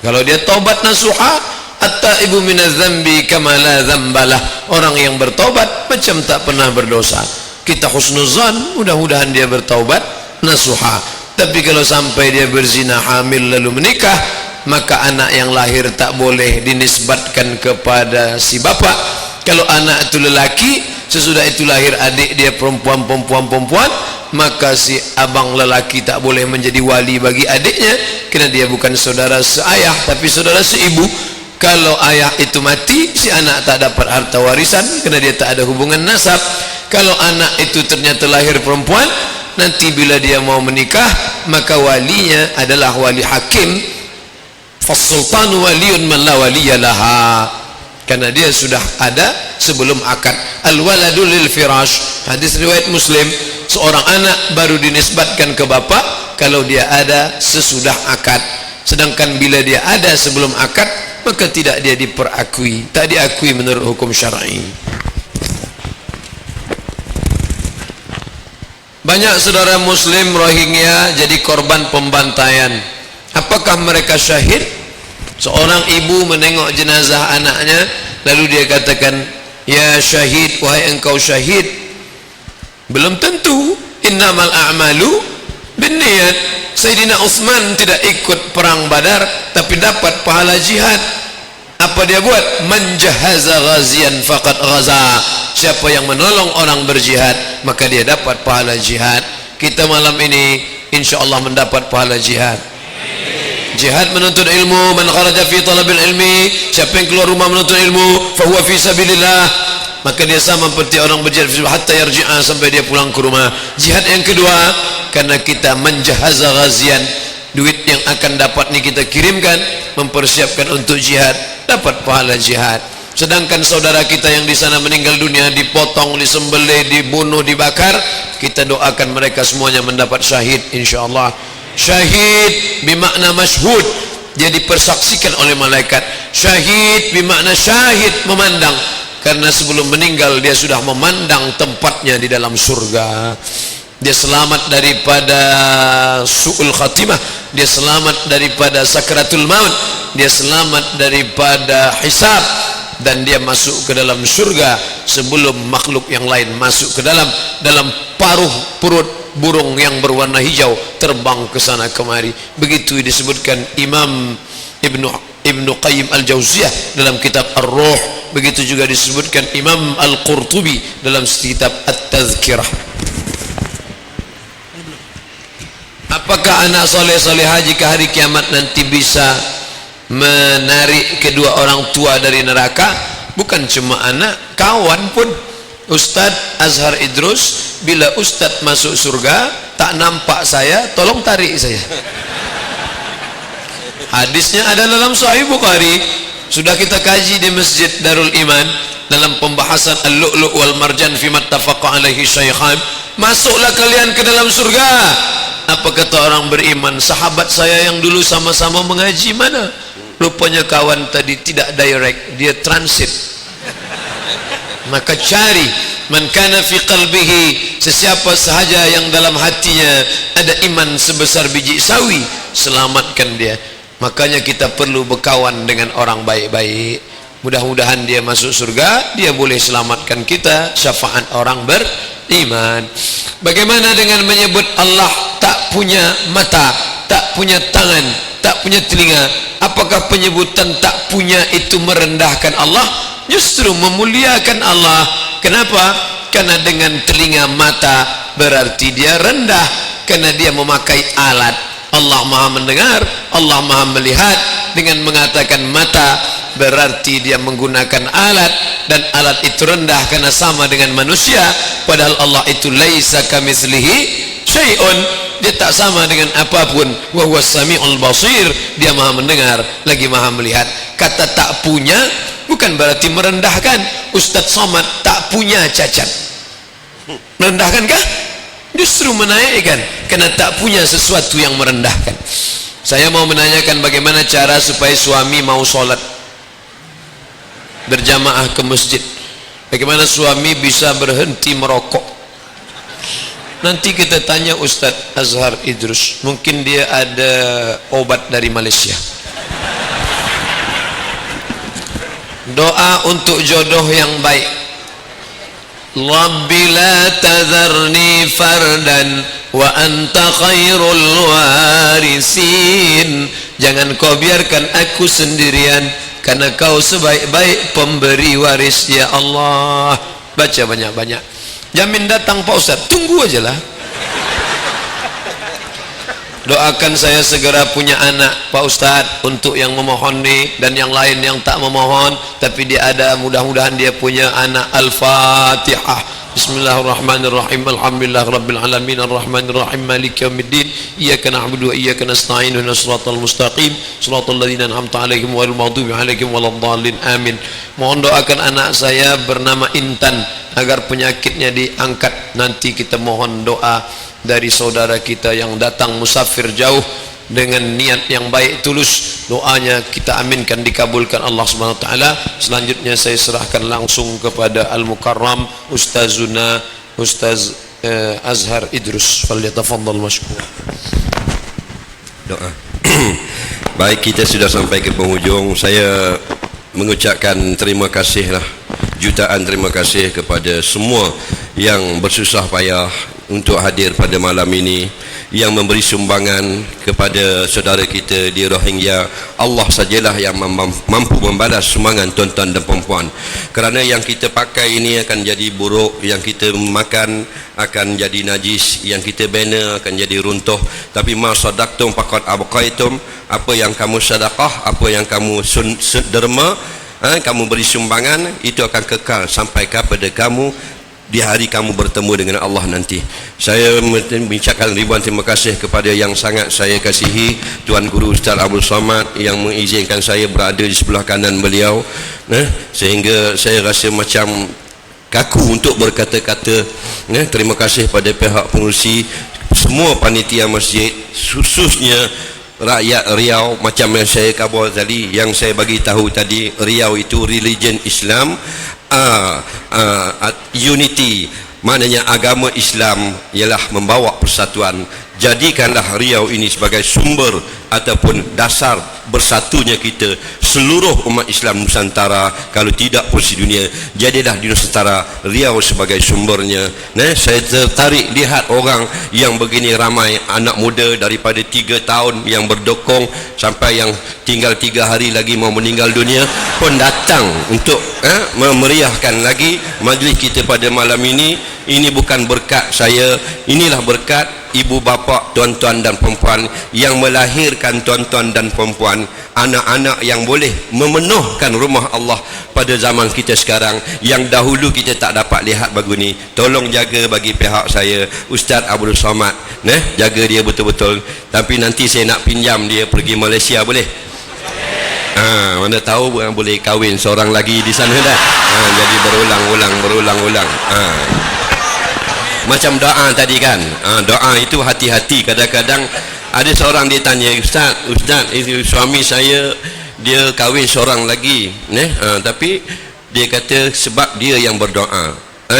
Kalau dia taubat nasuha, at-taibu minadz dzambi kama la dzambalah. Orang yang bertaubat macam tak pernah berdosa. Kita husnuzan, mudah-mudahan dia bertaubat nasuha. Tapi kalau sampai dia berzina, hamil lalu menikah, maka anak yang lahir tak boleh dinisbatkan kepada si bapak. Kalau anak itu lelaki, sesudah itu lahir adik dia perempuan, maka si abang lelaki tak boleh menjadi wali bagi adiknya, kerana dia bukan saudara seayah tapi saudara seibu. Kalau ayah itu mati, si anak tak dapat harta warisan kerana dia tak ada hubungan nasab. Kalau anak itu ternyata lahir perempuan, nanti bila dia mau menikah, maka walinya adalah wali hakim Fasultanu waliyun man la waliyalaha, karena dia sudah ada sebelum akad. Al-waladu lil firash, hadis riwayat Muslim, seorang anak baru dinisbatkan ke bapa kalau dia ada sesudah akad. Sedangkan bila dia ada sebelum akad, maka tidak dia diperakui, tak diakui menurut hukum syar'i. Banyak saudara muslim Rohingya jadi korban pembantaian. Apakah mereka syahid? Seorang ibu menengok jenazah anaknya, lalu dia katakan, ya syahid, wahai engkau syahid. Belum tentu. Innamal a'malu binniyat. Sayyidina Utsman tidak ikut perang Badar, tapi dapat pahala jihad. Apa dia buat? Man jahaza ghazian faqad ghaza. Siapa yang menolong orang berjihad, maka dia dapat pahala jihad. Kita malam ini insyaallah mendapat pahala jihad. Jihad menuntut ilmu, man kharaja fi talabil ilmi, siapa yang keluar rumah menuntut ilmu, fa huwa fi sabilillah, maka dia sama seperti orang berjihad hatta yarji'a, sampai dia pulang ke rumah. Jihad yang kedua, karena kita menjahaza ghazian, duit yang akan dapat ni kita kirimkan mempersiapkan untuk jihad, dapat pahala jihad. Sedangkan saudara kita yang di sana meninggal dunia, dipotong, disembelih, dibunuh, dibakar, kita doakan mereka semuanya mendapat syahid insyaallah. Syahid bermakna masyhud, dia dipersaksikan oleh malaikat. Syahid bermakna syahid, memandang, karena sebelum meninggal dia sudah memandang tempatnya di dalam surga. Dia selamat daripada su'ul khatimah, dia selamat daripada sakratul maut, dia selamat daripada hisab, dan dia masuk ke dalam surga sebelum makhluk yang lain masuk ke dalam paruh perut burung yang berwarna hijau terbang ke sana kemari. Begitu disebutkan Imam Ibnu Qayyim Al-Jauziyah dalam kitab Ar-Ruh. Begitu juga disebutkan Imam Al-Qurtubi dalam kitab At-Tazkirah. Apakah anak soleh-solehah jika hari kiamat nanti bisa menarik kedua orang tua dari neraka? Bukan cuma anak, kawan pun. Ustadz Azhar Idrus, bila Ustadz masuk surga tak nampak saya, tolong tarik saya. Hadisnya ada dalam Sahih Bukhari, sudah kita kaji di Masjid Darul Iman dalam pembahasan Al-Lu'lu' wal Marjan fi mattafaqa alaihi syaikhan. Masuklah kalian ke dalam surga. Apa kata orang beriman? Sahabat saya yang dulu sama-sama mengaji mana? Rupanya kawan tadi tidak direct, dia transit. Maka cari man kana fi qalbihi, sesiapa sahaja yang dalam hatinya ada iman sebesar biji sawi, selamatkan dia. Makanya kita perlu berkawan dengan orang baik-baik. Mudah-mudahan dia masuk surga, dia boleh selamatkan kita, syafaat orang beriman. Bagaimana dengan menyebut Allah tak punya mata, tak punya tangan, tak punya telinga? Apakah penyebutan tak punya itu merendahkan Allah? Justru memuliakan Allah. Kenapa? Karena dengan telinga, mata, berarti dia rendah, karena dia memakai alat. Allah maha mendengar, Allah maha melihat. Dengan mengatakan mata, berarti dia menggunakan alat, dan alat itu rendah karena sama dengan manusia. Padahal Allah itu laisa kamitslihi syai'un, dia tak sama dengan apapun. Wa huwas samiul basir, dia maha mendengar lagi maha melihat. Kata tak punya bukan berarti merendahkan. Ustadz Somad tak punya cacat, merendahkankah? Justru menaikkan, karena tak punya sesuatu yang merendahkan. Saya mau menanyakan bagaimana cara supaya suami mau sholat berjamaah ke masjid. Bagaimana suami bisa berhenti merokok? Nanti kita tanya Ustadz Azhar Idrus, mungkin dia ada obat dari Malaysia. Doa untuk jodoh yang baik. Rabbi la tadharni fardan wa anta khairul warisin. Jangan kau biarkan aku sendirian, karena kau sebaik-baik pemberi waris ya Allah. Baca banyak-banyak. Jamin datang Pak Ustaz, tunggu aja lah. Doakan saya segera punya anak Pak Ustaz. Untuk yang memohon nih dan yang lain yang tak memohon tapi dia ada, mudah-mudahan dia punya anak. Al-Fatihah. Bismillahirrahmanirrahim. Alhamdulillah rabbil alamin arrahmanir rahim maliki yaumiddin. Iyyaka na'budu wa iyyaka nasta'in ihdinas siratal mustaqim siratal ladzina an'amta 'alaihim ghairil maghdubi 'alaihim waladdallin. Amin. Mohon doakan anak saya bernama Intan agar penyakitnya diangkat. Nanti kita mohon doa dari saudara kita yang datang musafir jauh dengan niat yang baik tulus, doanya kita aminkan dikabulkan Allah Subhanahu wa taala. Selanjutnya saya serahkan langsung kepada Al-Mukarram Ustazuna Ustaz Azhar Idrus. Falyatafaddal mashkur. Doa. Baik, kita sudah sampai ke penghujung. Saya mengucapkan terima kasihlah, jutaan terima kasih kepada semua yang bersusah payah untuk hadir pada malam ini, yang memberi sumbangan kepada saudara kita di Rohingya. Allah sajalah yang mampu membalas sumbangan tuan-tuan dan puan-puan, kerana yang kita pakai ini akan jadi buruk, yang kita makan akan jadi najis, yang kita bina akan jadi runtuh. Tapi ma sadaqtum faqad abqaitum, apa yang kamu sedekah, apa yang kamu derma, kamu beri sumbangan, itu akan kekal sampai kepada kamu di hari kamu bertemu dengan Allah nanti. Saya mengucapkan ribuan terima kasih kepada yang sangat saya kasihi Tuan Guru Ustaz Abdul Somad yang mengizinkan saya berada di sebelah kanan beliau, sehingga saya rasa macam kaku untuk berkata-kata. Terima kasih pada pihak pengurusi, semua panitia masjid, khususnya rakyat Riau. Macam yang saya khabar tadi, yang saya bagi tahu tadi, Riau itu religion Islam, unity, maknanya agama Islam ialah membawa persatuan. Jadikanlah Riau ini sebagai sumber ataupun dasar bersatunya kita, seluruh umat Islam Nusantara, kalau tidak pun sedunia. Jadilah di Nusantara Riau sebagai sumbernya. Saya tertarik lihat orang yang begini ramai, anak muda daripada 3 tahun yang berdokong sampai yang tinggal 3 hari lagi mau meninggal dunia pun datang untuk memeriahkan lagi majlis kita pada malam ini. Ini bukan berkat saya, inilah berkat ibu bapa, tuan-tuan dan perempuan yang melahirkan tuan-tuan dan perempuan, anak-anak yang boleh memenuhkan rumah Allah pada zaman kita sekarang, yang dahulu kita tak dapat lihat begini. Tolong jaga bagi pihak saya Ustaz Abdul Somad, jaga dia betul-betul. Tapi nanti saya nak pinjam dia pergi Malaysia, boleh? Mana tahu boleh kahwin seorang lagi di sana dah. Jadi berulang-ulang. Macam doa tadi kan, doa itu hati-hati. Kadang-kadang ada seorang dia tanya, Ustaz, itu suami saya dia kahwin seorang lagi, tapi dia kata sebab dia yang berdoa,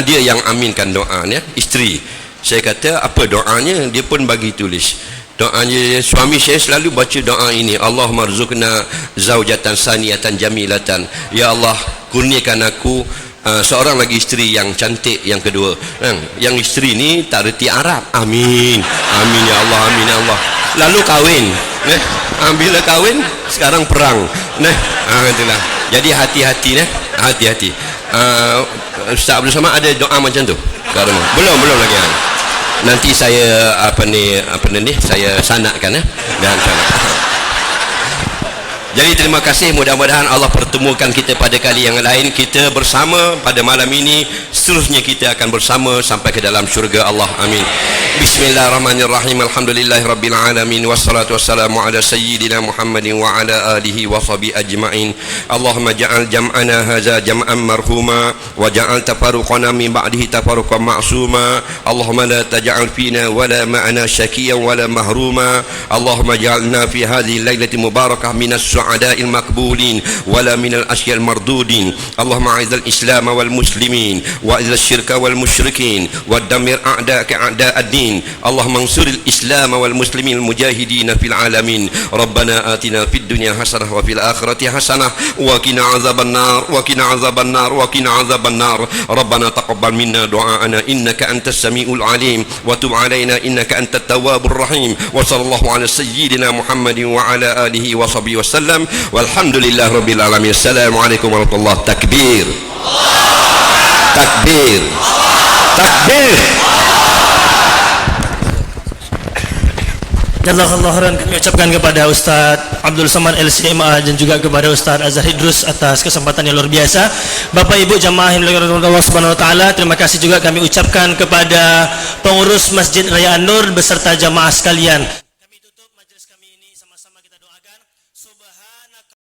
dia yang aminkan doa, isteri. Saya kata apa doanya? Dia pun bagi tulis doanya. Suami saya selalu baca doa ini, Allahumma rzuqna zaujatan saniyatan jamilatan, ya Allah kurniakan aku seorang lagi isteri yang cantik yang kedua. Yang isteri ni tak reti Arab. Amin, amin ya Allah, amin ya Allah. Lalu kahwin, bila kahwin sekarang perang, itulah. Jadi hati-hati, hati-hati. Ustaz Abdul Somad ada doa macam tu? Belum lagi. Nanti saya saya sanakkan dan Jadi terima kasih, mudah-mudahan Allah pertemukan kita pada kali yang lain. Kita bersama pada malam ini, seterusnya kita akan bersama sampai ke dalam syurga Allah. Amin. Bismillahirrahmanirrahim. Alhamdulillahirabbil alamin, wassalatu wassalamu ala sayyidina Muhammadin wa ala alihi wa sahbihi ajma'in. Allahumma ja'al jam'ana hadza jam'an marhuma wa ja'al tafarruqana min ba'dihi tafarruqan ma'suma. Allahumma la taj'al fina wala ma'ana syakiyan wala mahruma. Allahumma ja'alna fi hadhihi al-lailati mubarakah minas السعداء المقبولين ولا من الأشياء المردودين. اللهم أعز الإسلام والمسلمين وأذل الشرك والمشركين ودمر أعداءك أعداء الدين. اللهم انصر الإسلام والمسلمين المجاهدين في العالمين. ربنا آتنا في الدنيا حسنة وفي الآخرة حسنة وقنا عذاب النار وقنا عذاب النار وقنا عذاب النار. ربنا تقبل منا دعاءنا إنك أنت السميع العليم وتب علينا إنك أنت التواب الرحيم. وصلى الله على سيدنا محمد وعلى آله وصحبه وسلم. Walhamdulillah rabbil alamin. Assalamualaikum warahmatullahi wabarakatuh. Takbir, takbir, takbir. Jazakallah khairan kami ucapkan kepada Ustaz Abdul Samad LCMA dan juga kepada Ustaz Azhar Idrus atas kesempatan yang luar biasa. Bapak Ibu jamaah yang dimuliakan Allah Subhanahu wa taala, terima kasih juga kami ucapkan kepada pengurus Masjid Raya An-Nur beserta jamaah sekalian.